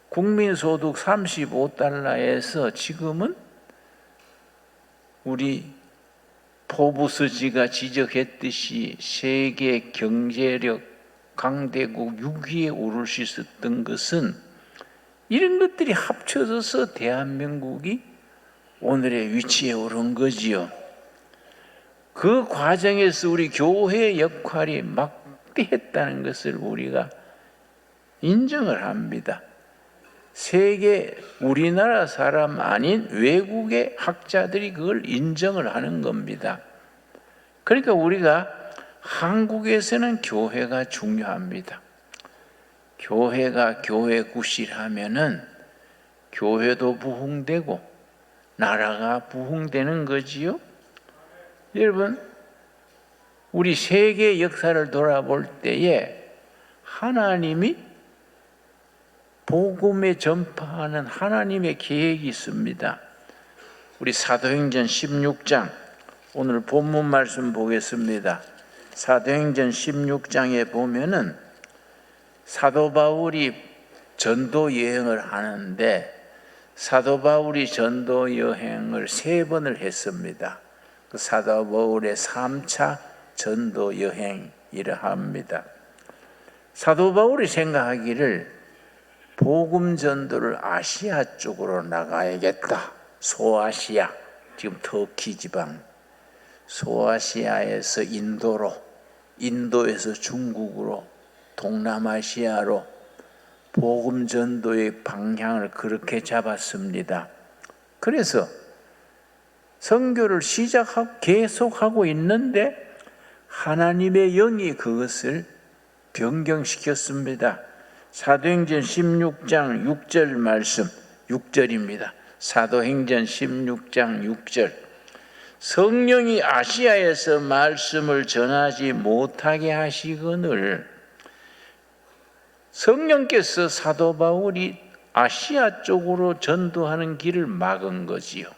국민소득 35달러에서 지금은 우리 포브스지가 지적했듯이 세계 경제력 강대국 6위에 오를 수 있었던 것은 이런 것들이 합쳐져서 대한민국이 오늘의 위치에 오른 거지요. 그 과정에서 우리 교회의 역할이 막대했다는 것을 우리가 인정을 합니다. 세계 우리나라 사람 아닌 외국의 학자들이 그걸 인정을 하는 겁니다. 그러니까 우리가 한국에서는 교회가 중요합니다. 교회가 교회 구실하면은 교회도 부흥되고 나라가 부흥되는 거지요. 여러분, 우리 세계 역사를 돌아볼 때에 하나님이 복음에 전파하는 하나님의 계획이 있습니다. 우리 사도행전 16장, 오늘 본문 말씀 보겠습니다. 사도행전 16장에 보면은 사도 바울이 전도 여행을 하는데 사도 바울이 전도 여행을 3번을 했습니다. 그 사도 바울의 3차 전도 여행이라 합니다. 사도 바울이 생각하기를 복음 전도를 아시아 쪽으로 나가야겠다. 소아시아, 지금 터키 지방, 소아시아에서 인도로, 인도에서 중국으로, 동남아시아로 복음 전도의 방향을 그렇게 잡았습니다. 그래서 선교를 계속하고 있는데 하나님의 영이 그것을 변경시켰습니다. 사도행전 16장 6절 말씀, 6절입니다. 사도행전 16장 6절. 성령이 아시아에서 말씀을 전하지 못하게 하시거늘 성령께서 사도 바울이 아시아 쪽으로 전도하는 길을 막은 거지요.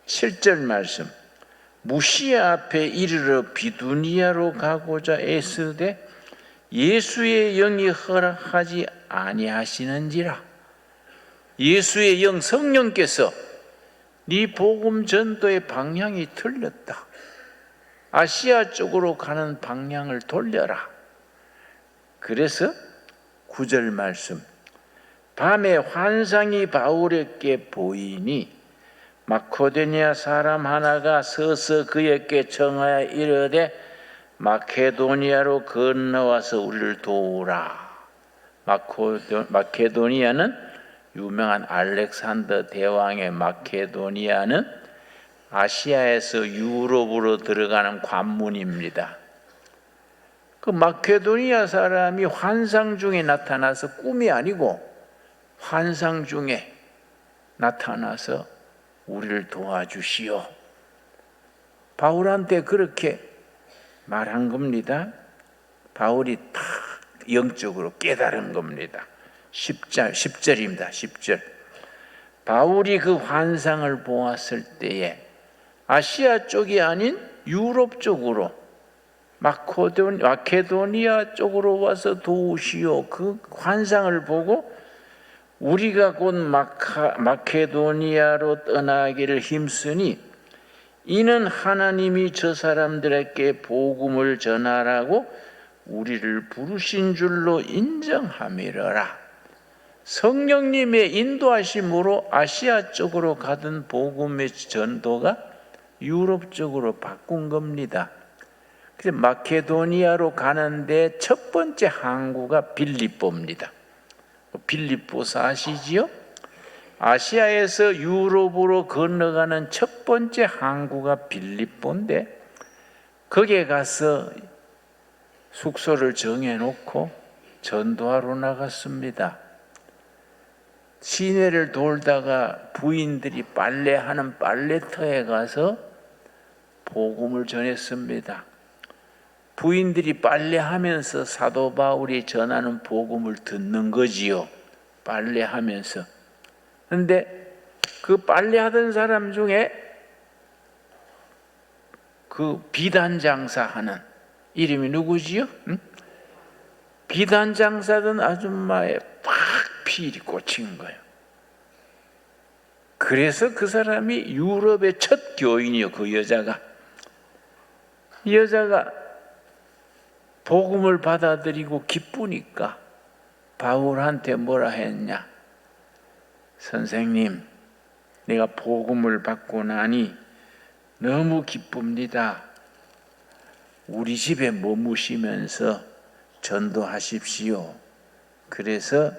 7절 말씀. 무시아 앞에 이르러 비두니아로 가고자 애쓰되 예수의 영이 허락하지 아니하시는지라. 예수의 영 성령께서 네 복음 전도의 방향이 틀렸다. 아시아 쪽으로 가는 방향을 돌려라. 그래서 9절 말씀. 밤에 환상이 바울에게 보이니 마케도니아 사람 하나가 서서 그에게 청하여 이르되 마케도니아로 건너와서 우리를 도우라. 마케도니아는 유명한 알렉산더 대왕의 마케도니아는 아시아에서 유럽으로 들어가는 관문입니다. 그 마케도니아 사람이 환상 중에 나타나서 꿈이 아니고 환상 중에 나타나서 우리를 도와주시오. 바울한테 그렇게 말한 겁니다. 바울이 다 영적으로 깨달은 겁니다. 10절입니다. 10절. 바울이 그 환상을 보았을 때에 아시아 쪽이 아닌 유럽 쪽으로 마케도니아 쪽으로 와서 도우시오. 그 환상을 보고 우리가 곧 마케도니아로 떠나기를 힘쓰니 이는 하나님이 저 사람들에게 복음을 전하라고 우리를 부르신 줄로 인정함이러라. 성령님의 인도하심으로 아시아 쪽으로 가던 복음의 전도가 유럽 쪽으로 바꾼 겁니다. 그래서 마케도니아로 가는데 첫 번째 항구가 빌립보입니다. 빌립보서 아시지요? 아시아에서 유럽으로 건너가는 첫 번째 항구가 빌립보인데 거기에 가서 숙소를 정해놓고 전도하러 나갔습니다. 시내를 돌다가 부인들이 빨래하는 빨래터에 가서 복음을 전했습니다. 부인들이 빨래하면서 사도 바울이 전하는 복음을 듣는 거지요. 빨래하면서. 그런데 그 빨래하던 사람 중에 그 비단 장사하는 이름이 누구지요? 응? 비단 장사던 아줌마의 팍 피일이 꽂힌 거예요. 그래서 그 사람이 유럽의 첫 교인이요. 그 여자가. 이 여자가 복음을 받아들이고 기쁘니까 바울한테 뭐라 했냐? 선생님, 내가 복음을 받고 나니 너무 기쁩니다. 우리 집에 머무시면서 전도하십시오. 그래서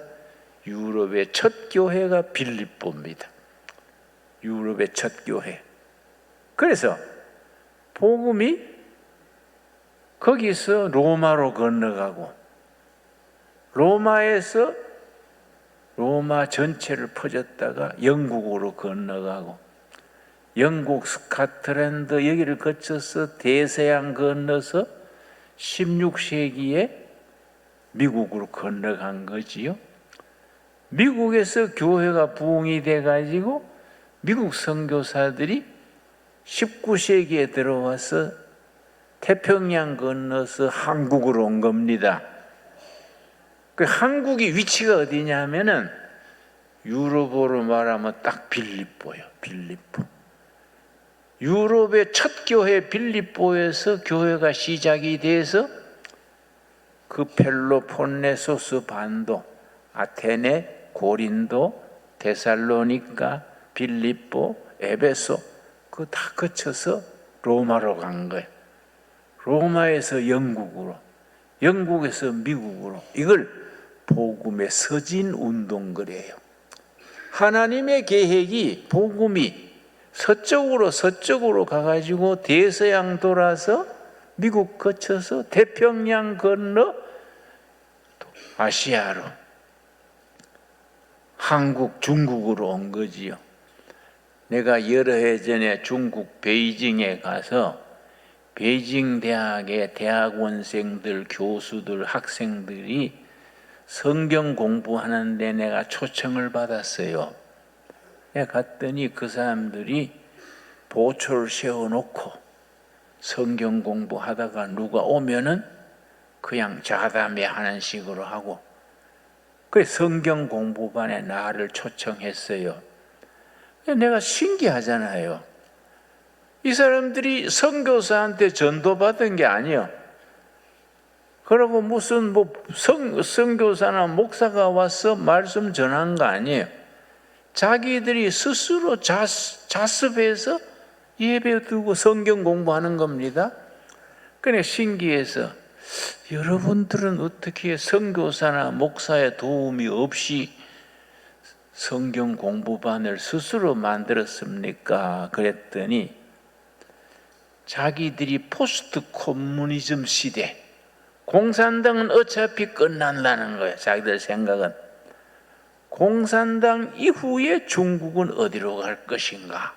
유럽의 첫 교회가 빌립보입니다. 유럽의 첫 교회. 그래서 복음이 거기서 로마로 건너가고 로마에서 로마 전체를 퍼졌다가 영국으로 건너가고 영국 스코틀랜드 여기를 거쳐서 대서양 건너서 16세기에 미국으로 건너간 거지요. 미국에서 교회가 부흥이 돼가지고 미국 선교사들이 19세기에 들어와서 태평양 건너서 한국으로 온 겁니다. 그 한국의 위치가 어디냐면은 유럽어로 말하면 딱 빌립보예요. 빌립보. 유럽의 첫 교회 빌립보에서 교회가 시작이 돼서 그 펠로폰네소스 반도, 아테네, 고린도, 데살로니가, 빌립보, 에베소 그거 다 거쳐서 로마로 간 거예요. 로마에서 영국으로, 영국에서 미국으로. 이걸 복음의 서진 운동 그래요. 하나님의 계획이 복음이 서쪽으로 가가지고 대서양 돌아서 미국 거쳐서 태평양 건너 아시아로 한국, 중국으로 온 거지요. 내가 여러 해 전에 중국 베이징에 가서 베이징 대학의 대학원생들, 교수들, 학생들이 성경 공부하는데 내가 초청을 받았어요. 내가 갔더니 그 사람들이 보초를 세워놓고 성경 공부하다가 누가 오면은 그냥 자담회 하는 식으로 하고 그 성경 공부반에 나를 초청했어요. 내가 신기하잖아요. 이 사람들이 선교사한테 전도받은 게 아니에요. 그러고 무슨 선교사나 목사가 와서 말씀 전한 거 아니에요. 자기들이 스스로 자습해서 예배 드리고 성경 공부하는 겁니다. 그러니까 신기해서 여러분들은 어떻게 선교사나 목사의 도움이 없이 성경 공부반을 스스로 만들었습니까? 그랬더니 자기들이 포스트 커뮤니즘 시대, 공산당은 어차피 끝난다는 거예요. 자기들 생각은. 공산당 이후에 중국은 어디로 갈 것인가?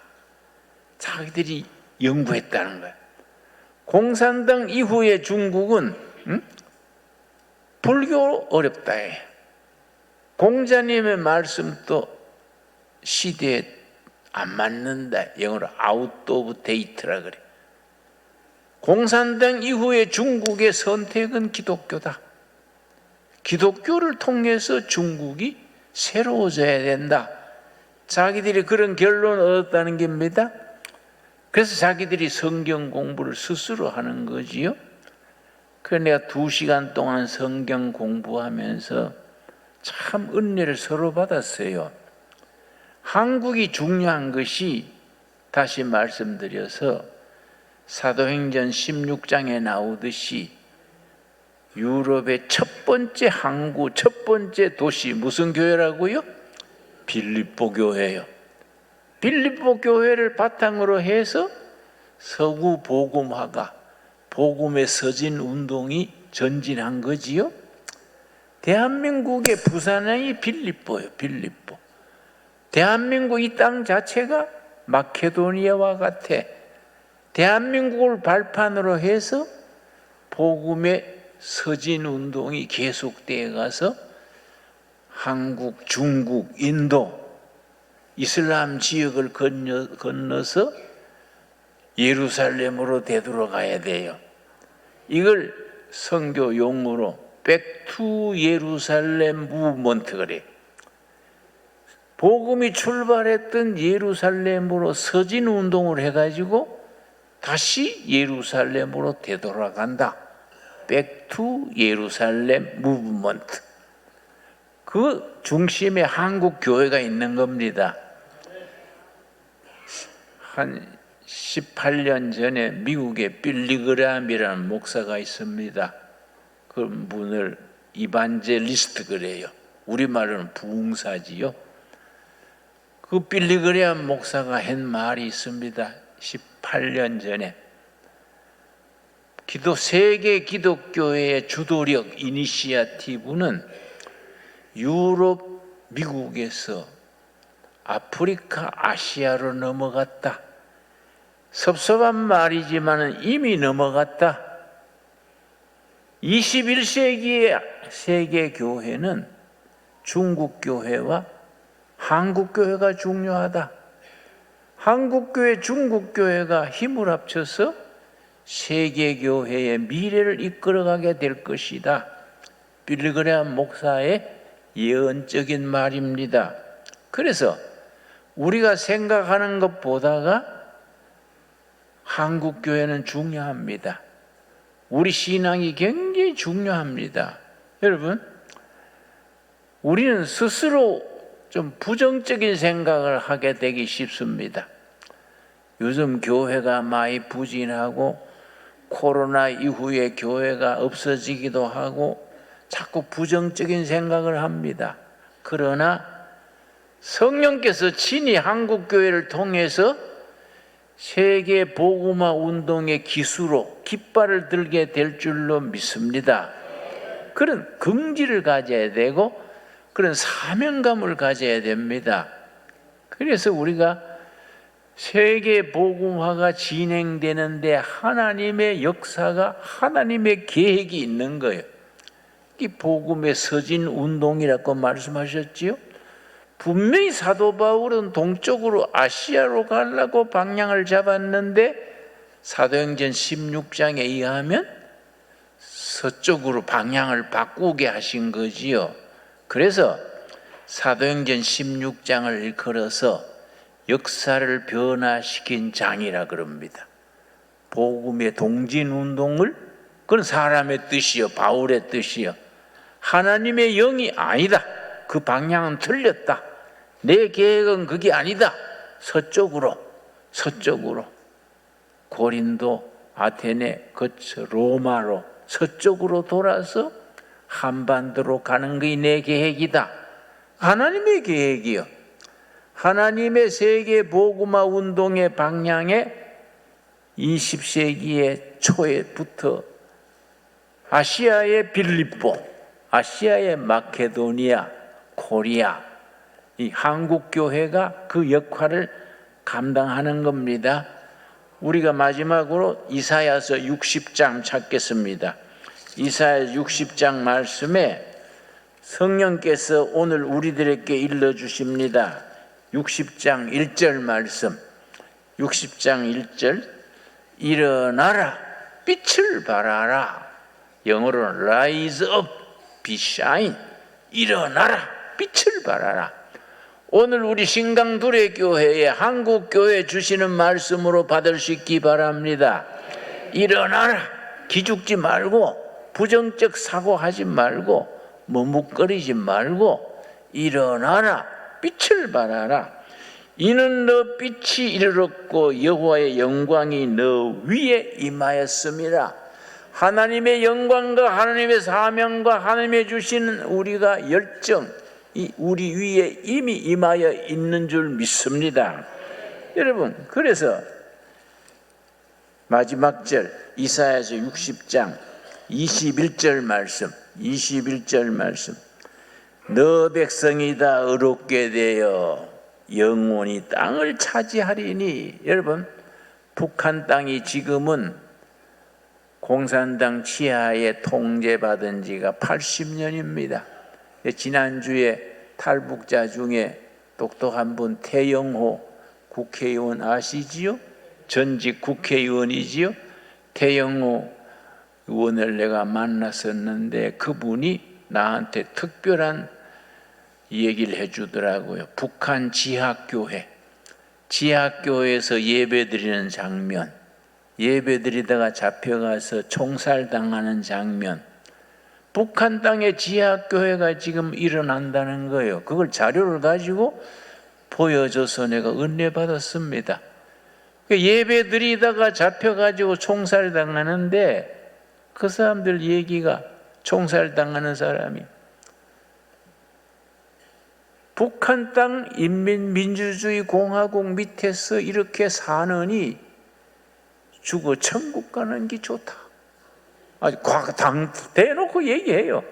자기들이 연구했다는 거예요. 공산당 이후에 중국은 불교 어렵다 해. 공자님의 말씀도 시대에 안 맞는다. 영어로 아웃 오브 데이트라 그래. 공산당 이후에 중국의 선택은 기독교다. 기독교를 통해서 중국이 새로워져야 된다. 자기들이 그런 결론을 얻었다는 겁니다. 그래서 자기들이 성경 공부를 스스로 하는 거지요. 그래서 내가 2시간 동안 성경 공부하면서 참 은혜를 서로 받았어요. 한국이 중요한 것이, 다시 말씀드려서 사도행전 16장에 나오듯이 유럽의 첫 번째 항구, 첫 번째 도시 무슨 교회라고요? 빌립보 교회예요. 빌립보 교회를 바탕으로 해서 서구 복음화가, 복음의 서진 운동이 전진한 거지요. 대한민국의 부산이 빌립보예요. 빌립보. 대한민국 이 땅 자체가 마케도니아와 같아. 대한민국을 발판으로 해서 복음의 서진 운동이 계속되어 가서 한국, 중국, 인도, 이슬람 지역을 건너서 예루살렘으로 되돌아가야 돼요. 이걸 선교 용어로 Back to 예루살렘 무브먼트 그래요. 복음이 출발했던 예루살렘으로 서진 운동을 해가지고 다시 예루살렘으로 되돌아간다. Back to 예루살렘 무브먼트. 그 중심에 한국 교회가 있는 겁니다. 한 18년 전에 미국에 빌리그램이라는 목사가 있습니다. 그 분을 이반젤리스트 그래요. 우리말로는 부흥사지요. 그 빌리그램 목사가 한 말이 있습니다. 18년 전에 세계 기독교회의 주도력 이니시아티브는 유럽, 미국에서 아프리카, 아시아로 넘어갔다. 섭섭한 말이지만 이미 넘어갔다. 21세기의 세계 교회는 중국 교회와 한국 교회가 중요하다. 한국 교회, 중국 교회가 힘을 합쳐서 세계 교회의 미래를 이끌어가게 될 것이다. 빌리그램 목사의 예언적인 말입니다. 그래서 우리가 생각하는 것보다가 한국 교회는 중요합니다. 우리 신앙이 굉장히 중요합니다. 여러분, 우리는 스스로 좀 부정적인 생각을 하게 되기 쉽습니다. 요즘 교회가 많이 부진하고 코로나 이후에 교회가 없어지기도 하고 자꾸 부정적인 생각을 합니다. 그러나 성령께서 친히 한국 교회를 통해서 세계 복음화 운동의 기수로 깃발을 들게 될 줄로 믿습니다. 그런 긍지를 가져야 되고 그런 사명감을 가져야 됩니다. 그래서 우리가 세계 복음화가 진행되는데 하나님의 역사가, 하나님의 계획이 있는 거예요. 이 복음의 서진 운동이라고 말씀하셨지요. 분명히 사도 바울은 동쪽으로 아시아로 가려고 방향을 잡았는데 사도행전 16장에 의하면 서쪽으로 방향을 바꾸게 하신 거지요. 그래서 사도행전 16장을 일컬어서 역사를 변화시킨 장이라 그럽니다. 복음의 동진운동을, 그건 사람의 뜻이요, 바울의 뜻이요, 하나님의 영이 아니다. 그 방향은 틀렸다. 내 계획은 그게 아니다. 서쪽으로 고린도, 아테네 거쳐 로마로 서쪽으로 돌아서 한반도로 가는 게 내 계획이다. 하나님의 계획이요. 하나님의 세계 복음화 운동의 방향에 20세기의 초에부터 아시아의 빌립보, 아시아의 마케도니아, 코리아, 이 한국 교회가 그 역할을 감당하는 겁니다. 우리가 마지막으로 이사야서 60장 찾겠습니다. 이사야 60장 말씀에 성령께서 오늘 우리들에게 일러주십니다. 60장 1절 말씀, 60장 1절, 일어나라, 빛을 발하라. 영어로는 rise up, be shine. 일어나라, 빛을 발하라. 오늘 우리 신강두레교회에 한국교회 주시는 말씀으로 받으시기 바랍니다. 일어나라. 기죽지 말고 부정적 사고하지 말고 머뭇거리지 말고 일어나라. 빛을 발하라. 이는 너 빛이 이르렀고 여호와의 영광이 너 위에 임하였음이라. 하나님의 영광과 하나님의 사명과 하나님의 주시는 우리가 열정 우리 위에 이미 임하여 있는 줄 믿습니다. 여러분, 그래서 마지막 절 이사야서 60장 21절 말씀 너 백성이 다 의롭게 되어 영원히 땅을 차지하리니. 여러분, 북한 땅이 지금은 공산당 치하에 통제받은 지가 80년입니다. 지난주에 탈북자 중에 똑똑한 분 태영호 국회의원 아시지요? 전직 국회의원이지요? 태영호 의원을 내가 만났었는데 그분이 나한테 특별한 얘기를 해주더라고요. 북한 지하교회에서 예배드리는 장면, 예배드리다가 잡혀가서 총살당하는 장면, 북한 땅에 지하교회가 지금 일어난다는 거예요. 그걸 자료를 가지고 보여줘서 내가 은혜 받았습니다. 예배드리다가 잡혀가지고 총살당하는데 그 사람들 얘기가, 총살당하는 사람이 북한 땅 인민민주주의 공화국 밑에서 이렇게 사느니 죽어 천국 가는 게 좋다. 아주 대놓고 얘기해요.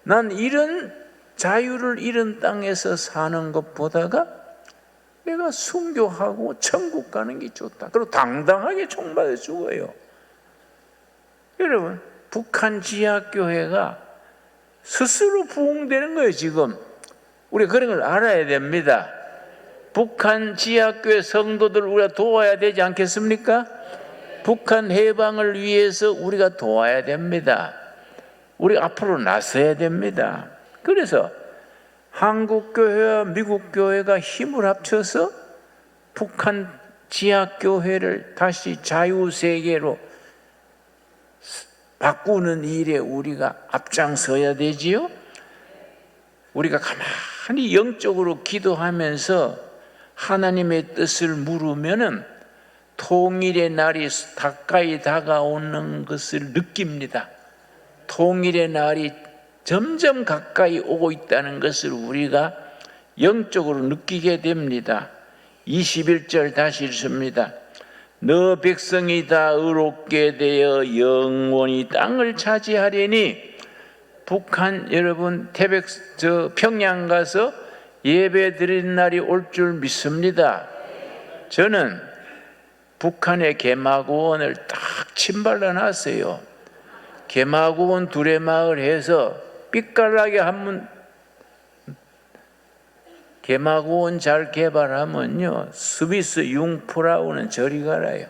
난 이런 자유를 이런 땅에서 사는 것보다가 내가 순교하고 천국 가는 게 좋다. 그리고 당당하게 총받아 죽어요. 여러분, 북한 지하교회가 스스로 부흥되는 거예요, 지금. 우리가 그런 걸 알아야 됩니다. 북한 지하교회 성도들 우리가 도와야 되지 않겠습니까? 북한 해방을 위해서 우리가 도와야 됩니다. 우리 앞으로 나서야 됩니다. 그래서 한국교회와 미국교회가 힘을 합쳐서 북한 지하교회를 다시 자유세계로 바꾸는 일에 우리가 앞장서야 되지요. 우리가 가만히 영적으로 기도하면서 하나님의 뜻을 물으면은 통일의 날이 가까이 다가오는 것을 느낍니다. 통일의 날이 점점 가까이 오고 있다는 것을 우리가 영적으로 느끼게 됩니다. 21절 다시 읽습니다. 너 백성이 다 의롭게 되어 영원히 땅을 차지하리니. 북한 여러분 평양 가서 예배 드리는 날이 올 줄 믿습니다. 저는 북한의 개마고원을 딱 침발라 놨어요. 개마고원 두레마을 해서 삐깔나게 한번 개마고원 잘 개발하면요 스위스 융프라우는 저리 가라요.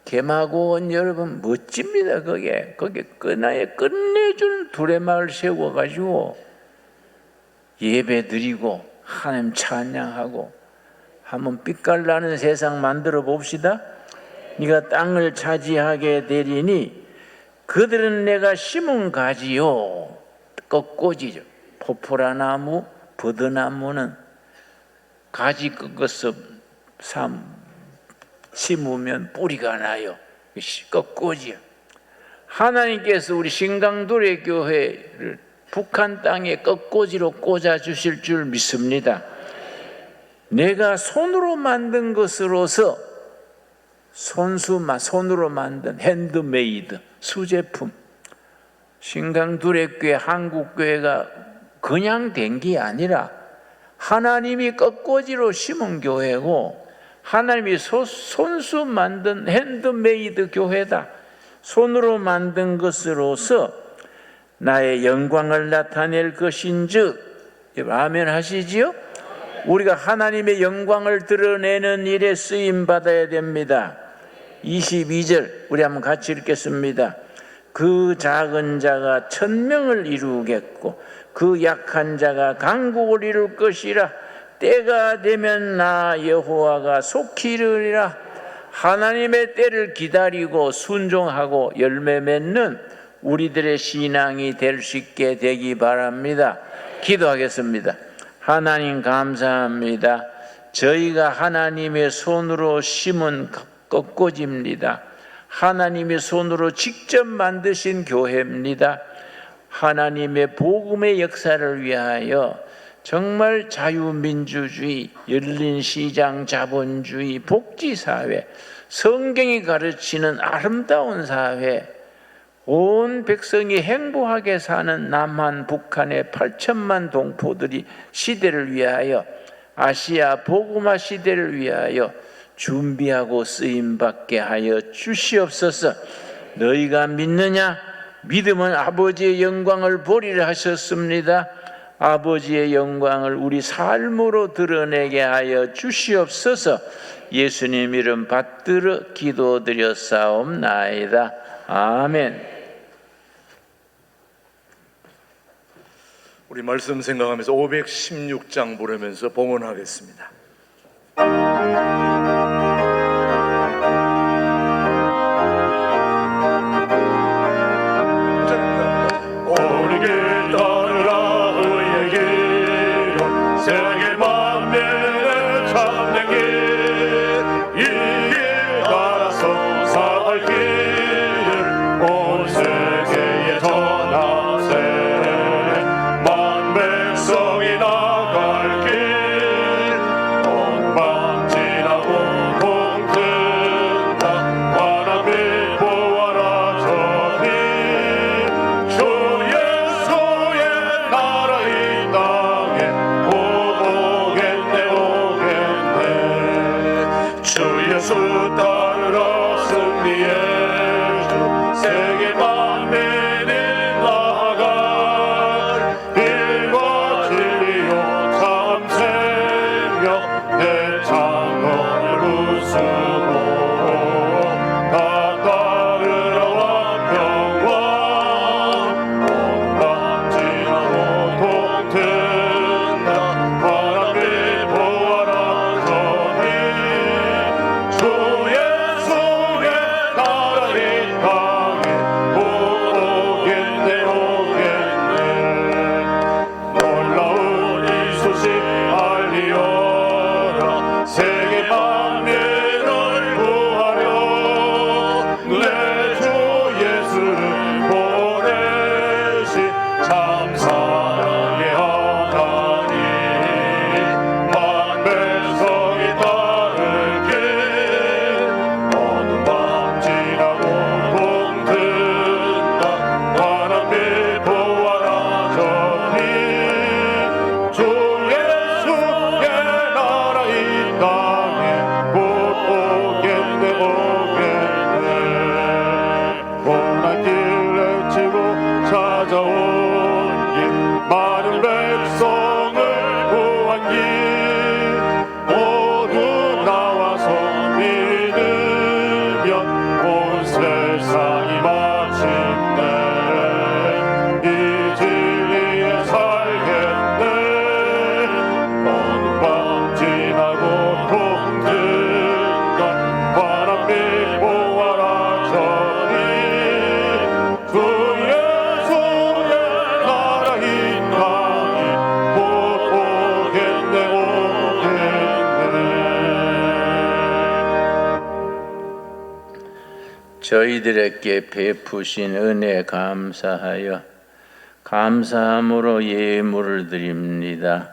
개마고원 여러분 멋집니다. 거기에 끝내주는 두레마을 세워가지고 예배 드리고 하나님 찬양하고 한번 삐깔나는 세상 만들어 봅시다. 네가 땅을 차지하게 되리니 그들은 내가 심은 가지요 꺾꽂이죠. 포포라나무 버드나무는 가지 꺾어서 심으면 뿌리가 나요. 꺾꽂이요. 하나님께서 우리 신강두레 교회를 북한 땅에 꺾꽂이로 꽂아 주실 줄 믿습니다. 내가 손으로 만든 것으로서 손으로 만든 핸드메이드 수제품, 신강두레교회 한국교회가 그냥 된 게 아니라 하나님이 꺾꽂이로 심은 교회고 하나님이 손수 만든 핸드메이드 교회다. 손으로 만든 것으로서 나의 영광을 나타낼 것인즉, 아멘 하시지요? 우리가 하나님의 영광을 드러내는 일에 쓰임 받아야 됩니다. 22절 우리 한번 같이 읽겠습니다. 그 작은 자가 천명을 이루겠고 그 약한 자가 강국을 이룰 것이라. 때가 되면 나 여호와가 속히 이르리라. 하나님의 때를 기다리고 순종하고 열매 맺는 우리들의 신앙이 될 수 있게 되기 바랍니다. 기도하겠습니다. 하나님 감사합니다. 저희가 하나님의 손으로 심은 꺾어집니다. 하나님의 손으로 직접 만드신 교회입니다. 하나님의 복음의 역사를 위하여 정말 자유민주주의, 열린 시장 자본주의, 복지사회, 성경이 가르치는 아름다운 사회, 온 백성이 행복하게 사는 남한, 북한의 8천만 동포들이 시대를 위하여, 아시아 복음화 시대를 위하여 준비하고 쓰임받게 하여 주시옵소서. 너희가 믿느냐? 믿음은 아버지의 영광을 보리라 하셨습니다. 아버지의 영광을 우리 삶으로 드러내게 하여 주시옵소서. 예수님 이름 받들어 기도드렸사옵나이다. 아멘. 우리 말씀 생각하면서 516장 부르면서 봉헌하겠습니다. 오르게 따르라 의의 길로 세계 만민의 참된 길, 이 길 따라서 살 길, 온 세계에 전하세. 만 백성이 나갈 길, 온 밤 지나고 동튼다. 바람이 보아라 저리, 주 예수의 나라 이 땅에 오겠네 오겠네. 주 예수 따르라 승리의 주, 세계 만민이 나아갈 길과 진리요 참 생명, 내 창건을 부수고 다 따르라 완평왕. 온밤 지나고 동튼다. 바람이 보아라 저리, 주 예수의 나라 이 땅에 오겠네 오겠네. 놀라운 이 소식 알리어라. 세계 만민을 구하려 내 주 예수를 보내신 참 사랑의 하나님. 만 백성이 따를 길, 어두운 밤 지나고 동튼다. 바람이 보아라 저리, 주 예수의 나라 이 땅에 오겠네 오겠네. 고난길 내치고 찾아온 길, 많은 백성을 구한 길, 모두 나와서 믿으면 온 세상이 마침내 이 진리에 살겠네. 어느 밤 지나고 동튼간 바람이 보아라 저리, 주 예수의 나라 이 땅이 오겠네 오겠네. 저희들에게 베푸신 은혜 감사하여 감사함으로 예물을 드립니다.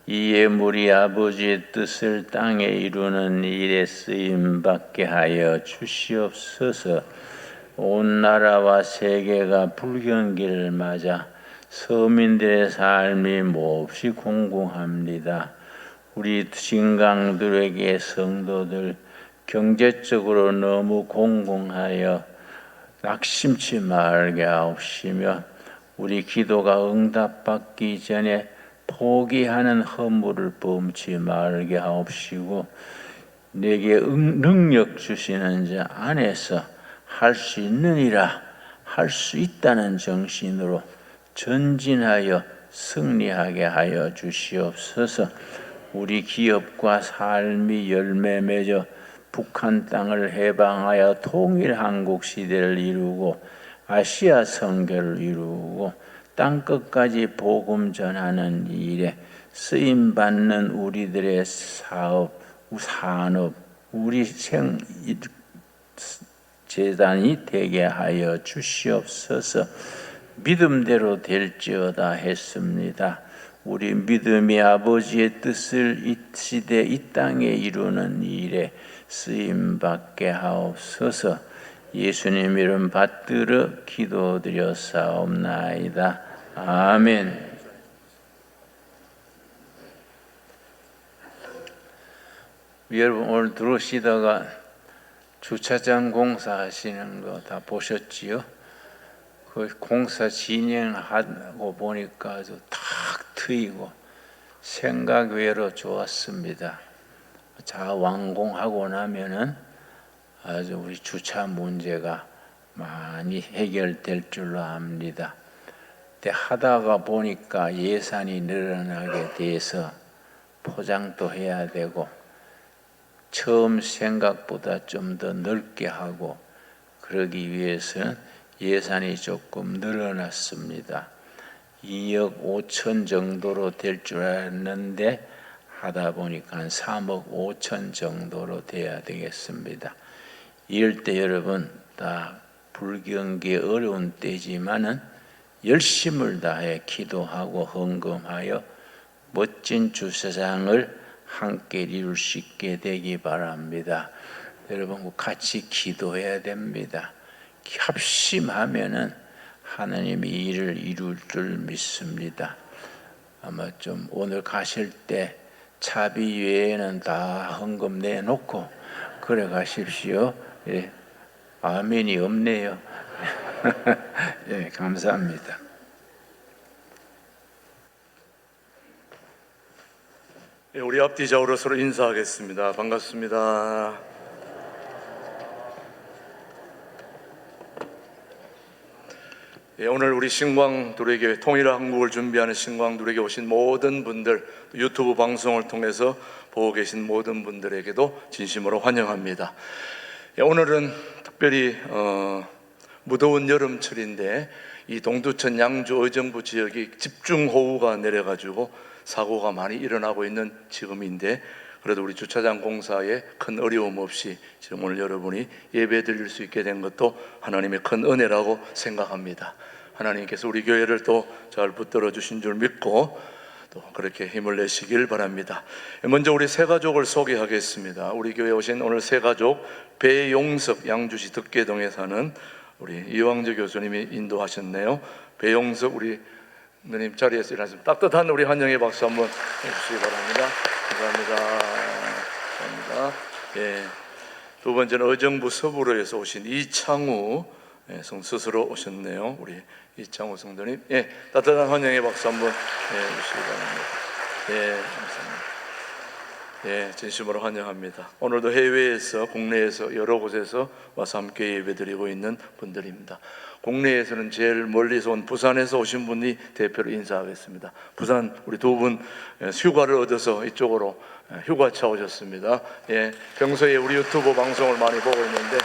이 예물이 아버지의 뜻을 땅에 이루는 일에 쓰임받게 하여 주시옵소서. 온 나라와 세계가 불경기를 맞아 서민들의 삶이 몹시 공공합니다. 우리 진강들에게 성도들 경제적으로 너무 공공하여 낙심치 말게 하옵시며, 우리 기도가 응답받기 전에 포기하는 허물을 범치 말게 하옵시고, 내게 능력 주시는 자 안에서 할 수 있느니라 할 수 있다는 정신으로 전진하여 승리하게 하여 주시옵소서. 우리 기업과 삶이 열매 맺어 북한 땅을 해방하여 통일 한국 시대를 이루고 아시아 선교를 이루고 땅끝까지 복음 전하는 일에 쓰임 받는 우리들의 사업, 산업, 우리 재단이 되게 하여 주시옵소서. 믿음대로 될지어다 했습니다. 우리 믿음이 아버지의 뜻을 이 시대 이 땅에 이루는 일에 쓰임 받게 하옵소서. 예수님 이름 받들어 기도드렸사옵나이다. 아멘. 여러분 오늘 들어오시다가 주차장 공사하시는 거 다 보셨지요? 그 공사 진행하고 보니까 아주 탁 트이고 생각 외로 좋았습니다. 자 완공하고 나면은 아주 우리 주차 문제가 많이 해결될 줄로 압니다. 근데 하다가 보니까 예산이 늘어나게 돼서 포장도 해야 되고 처음 생각보다 좀 더 넓게 하고 그러기 위해서는 예산이 조금 늘어났습니다. 2억 5천 정도로 될 줄 알았는데 하다 보니까 한 3억 5천 정도로 돼야 되겠습니다. 이럴 때 여러분 다 불경기 어려운 때지만은 열심을 다해 기도하고 헌금하여 멋진 주차장을 함께 이룰 수 있게 되기 바랍니다. 여러분 같이 기도해야 됩니다. 합심하면은 하나님이 일을 이룰 줄 믿습니다. 아마 좀 오늘 가실 때 차비 외에는 다 헌금 내놓고 그래 가십시오. 예. 아멘이 없네요. 예, 감사합니다. 예, 우리 앞뒤 좌우로 서로 인사하겠습니다. 반갑습니다. 예, 오늘 우리 신광두레교회 통일한국을 준비하는 신광두레교회 오신 모든 분들, 유튜브 방송을 통해서 보고 계신 모든 분들에게도 진심으로 환영합니다. 예, 오늘은 특별히 무더운 여름철인데 이 동두천 양주 의정부 지역이 집중호우가 내려가지고 사고가 많이 일어나고 있는 지금인데 그래도 우리 주차장 공사에 큰 어려움 없이 지금 오늘 여러분이 예배 드릴 수 있게 된 것도 하나님의 큰 은혜라고 생각합니다. 하나님께서 우리 교회를 또 잘 붙들어 주신 줄 믿고 또 그렇게 힘을 내시길 바랍니다. 먼저 우리 세 가족을 소개하겠습니다. 우리 교회에 오신 오늘 세 가족, 배용석 양주시 덕계동에 사는 우리 이왕재 교수님이 인도하셨네요. 배용석 우리 누님 자리에서 일하시면 따뜻한 우리 환영의 박수 한번 해주시기 바랍니다. 감사합니다. 감사합니다. 예. 두 번째는 의정부 서부로에서 오신 이창우 성 스스로 오셨네요. 우리 이창우 성도님, 예, 따뜻한 환영의 박수 한번 해주시기 바랍니다. 예, 감사합니다. 예, 진심으로 환영합니다. 오늘도 해외에서, 국내에서 여러 곳에서 와서 함께 예배드리고 있는 분들입니다. 국내에서는 제일 멀리서 온 부산에서 오신 분이 대표로 인사하겠습니다. 부산 우리 두 분 휴가를 얻어서 이쪽으로 휴가차 오셨습니다. 예, 평소에 우리 유튜브 방송을 많이 보고 있는데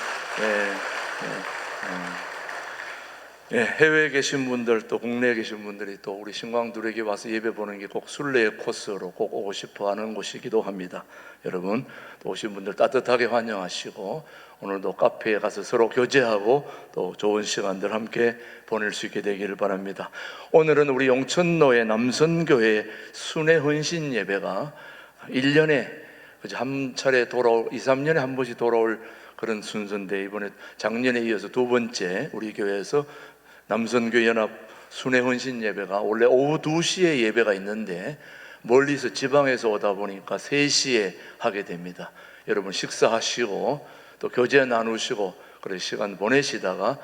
해외에 계신 분들 또 국내에 계신 분들이 또 우리 신광두레교회 와서 예배 보는 게 꼭 순례의 코스로 꼭 오고 싶어 하는 곳이기도 합니다. 여러분 또 오신 분들 따뜻하게 환영하시고 오늘도 카페에 가서 서로 교제하고 또 좋은 시간들 함께 보낼 수 있게 되기를 바랍니다. 오늘은 우리 용천로의 남선교회 순회 헌신 예배가 1년에 한 차례 돌아올 2, 3년에 한 번씩 돌아올 그런 순서인데 이번에 작년에 이어서 두 번째 우리 교회에서 남선교회 연합 순회 헌신 예배가 원래 오후 2시에 예배가 있는데 멀리서 지방에서 오다 보니까 3시에 하게 됩니다. 여러분 식사하시고 또 교제 나누시고 그런 시간 보내시다가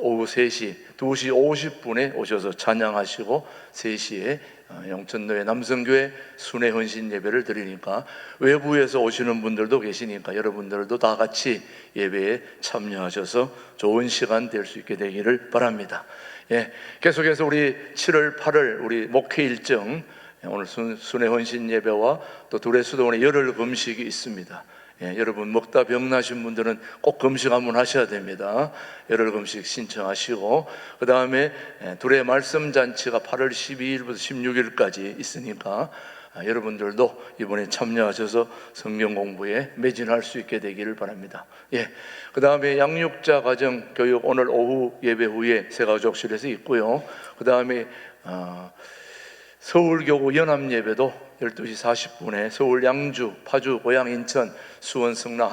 오후 3시, 2시 50분에 오셔서 찬양하시고 3시에 영천로의 남성교회 순회 헌신 예배를 드리니까 외부에서 오시는 분들도 계시니까 여러분들도 다 같이 예배에 참여하셔서 좋은 시간 될 수 있게 되기를 바랍니다. 예, 계속해서 우리 7월 8월 우리 목회 일정, 오늘 순회 헌신 예배와 또 둘의 수도원의 열흘 금식이 있습니다. 예, 여러분 먹다 병나신 분들은 꼭 금식 한번 하셔야 됩니다. 열흘 금식 신청하시고, 그 다음에 둘의 말씀 잔치가 8월 12일부터 16일까지 있으니까 여러분들도 이번에 참여하셔서 성경 공부에 매진할 수 있게 되기를 바랍니다. 예, 그 다음에 양육자 가정 교육 오늘 오후 예배 후에 새가족실에서 있고요. 그 다음에 서울교구 연합예배도 12시 40분에 서울, 양주, 파주, 고양, 인천, 수원, 성남,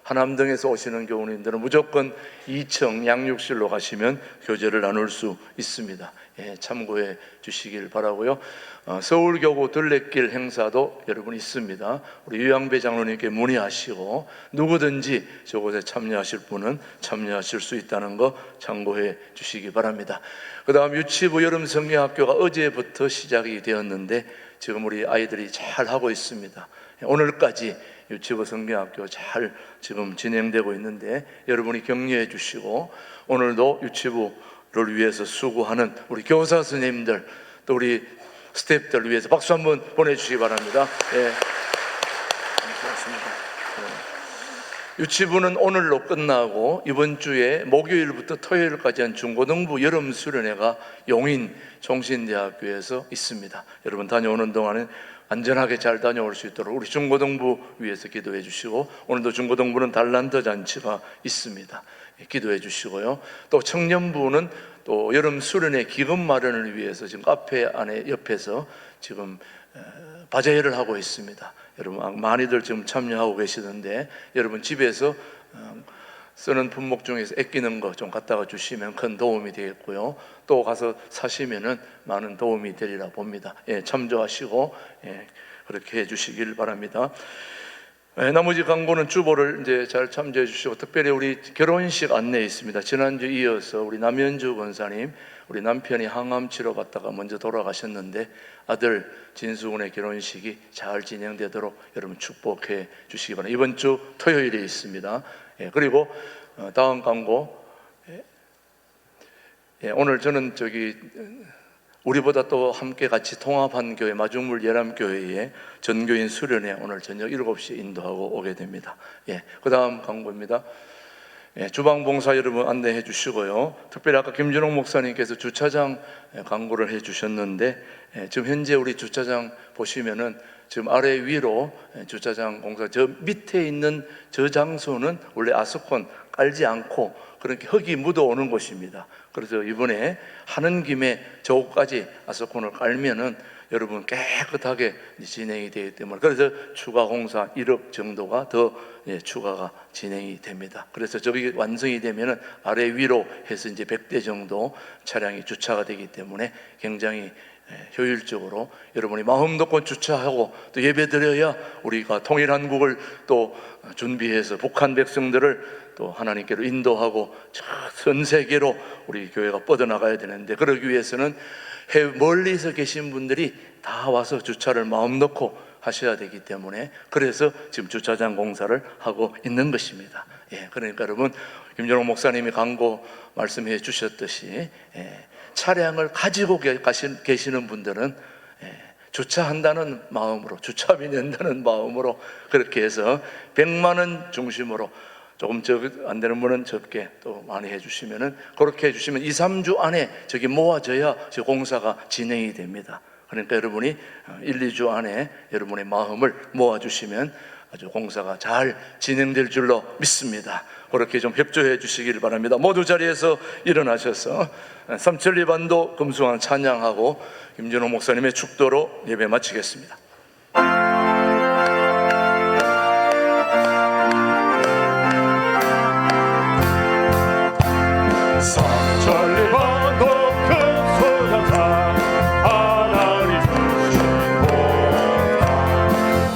하남 등에서 오시는 교우님들은 무조건 2층 양육실로 가시면 교제를 나눌 수 있습니다. 예, 참고해 주시길 바라고요. 서울교구 둘레길 행사도 여러분 있습니다. 우리 유양배 장로님께 문의하시고 누구든지 저곳에 참여하실 분은 참여하실 수 있다는 거 참고해 주시기 바랍니다. 그 다음 유치부 여름 성경학교가 어제부터 시작이 되었는데 지금 우리 아이들이 잘 하고 있습니다. 오늘까지 유치부 성경학교 잘 지금 진행되고 있는데 여러분이 격려해 주시고, 오늘도 유치부를 위해서 수고하는 우리 교사 선생님들 또 우리 스태프들 위해서 박수 한번 보내주시기 바랍니다. 예. 감사합니다. 유치부는 오늘로 끝나고 이번 주에 목요일부터 토요일까지 한 중고등부 여름 수련회가 용인 종신대학교에서 있습니다. 여러분 다녀오는 동안에 안전하게 잘 다녀올 수 있도록 우리 중고등부 위해서 기도해 주시고, 오늘도 중고등부는 달란트 잔치가 있습니다. 기도해 주시고요. 또 청년부는 또 여름 수련회 기금 마련을 위해서 지금 카페 안에 옆에서 지금 바자회를 하고 있습니다. 여러분 많이들 지금 참여하고 계시는데 여러분 집에서 쓰는 품목 중에서 아끼는 거 좀 갖다가 주시면 큰 도움이 되겠고요. 또 가서 사시면은 많은 도움이 되리라 봅니다. 예, 참조하시고 그렇게 해주시길 바랍니다. 나머지 광고는 주보를 이제 잘 참조해 주시고, 특별히 우리 결혼식 안내에 있습니다. 지난주 이어서 우리 남현주 권사님, 우리 남편이 항암 치료 받다가 먼저 돌아가셨는데 아들 진수군의 결혼식이 잘 진행되도록 여러분 축복해 주시기 바랍니다. 이번 주 토요일에 있습니다. 그리고 다음 광고, 오늘 저는 우리보다 또 함께 같이 통합한 교회 마중물 예람교회에 전교인 수련회 오늘 저녁 7시에 인도하고 오게 됩니다. 그 다음 광고입니다. 주방봉사 여러분 안내해 주시고요. 특별히 아까 김준홍 목사님께서 주차장 광고를 해 주셨는데 지금 현재 우리 주차장 보시면은 지금 아래 위로 주차장 공사, 저 밑에 있는 저 장소는 원래 아스콘 깔지 않고 그렇게 흙이 묻어오는 곳입니다. 그래서 이번에 하는 김에 저곳까지 아스콘을 깔면은 여러분 깨끗하게 진행이 되기 때문에, 그래서 추가 공사 1억 정도가 더 추가가 진행이 됩니다. 그래서 저기 완성이 되면은 아래 위로 해서 이제 100대 정도 차량이 주차가 되기 때문에 굉장히 효율적으로 여러분이 마음 놓고 주차하고 또 예배드려야 우리가 통일한국을 또 준비해서 북한 백성들을 또 하나님께로 인도하고 전 세계로 우리 교회가 뻗어나가야 되는데, 그러기 위해서는 멀리서 계신 분들이 다 와서 주차를 마음 놓고 하셔야 되기 때문에, 그래서 지금 주차장 공사를 하고 있는 것입니다. 그러니까 여러분 김준호 목사님이 광고 말씀해 주셨듯이 차량을 가지고 계시는 분들은 주차한다는 마음으로, 주차비 낸다는 마음으로 그렇게 해서 100만 원 중심으로 조금 안 되는 분은 적게 또 많이 해주시면은, 그렇게 해주시면 2-3주 안에 저기 모아져야 저 공사가 진행이 됩니다. 그러니까 여러분이 1-2주 안에 여러분의 마음을 모아주시면 아주 공사가 잘 진행될 줄로 믿습니다. 그렇게 좀 협조해 주시길 바랍니다. 모두 자리에서 일어나셔서 삼천리 반도 금수왕 찬양하고 김준호 목사님의 축도로 예배 마치겠습니다. 삼천리 반도 큰 소장산 하나님 주신 복사,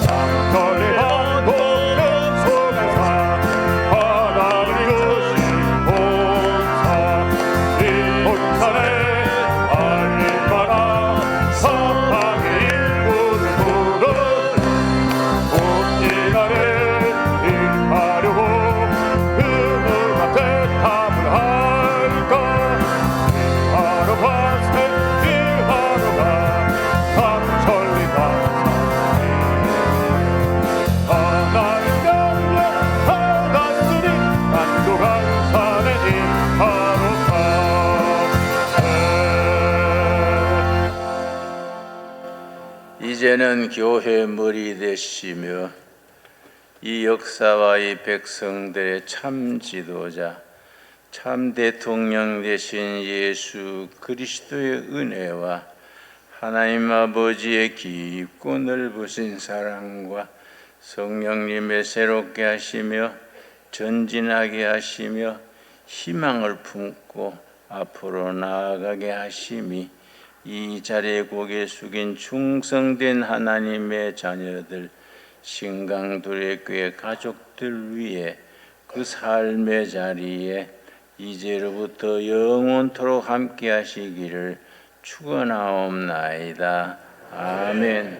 삼천리 반도 큰 소장산 하나님 주신 복사, 이제는 교회 머리 되시며 이 역사와 이 백성들의 참 지도자, 참 대통령 되신 예수 그리스도의 은혜와 하나님 아버지의 깊고 넓으신 사랑과 성령님의 새롭게 하시며 전진하게 하시며 희망을 품고 앞으로 나아가게 하심이 이 자리에 고개 숙인 충성된 하나님의 자녀들 신강두레교회 가족들 위해 그 삶의 자리에 이제로부터 영원토록 함께 하시기를 축원하옵나이다. 아멘.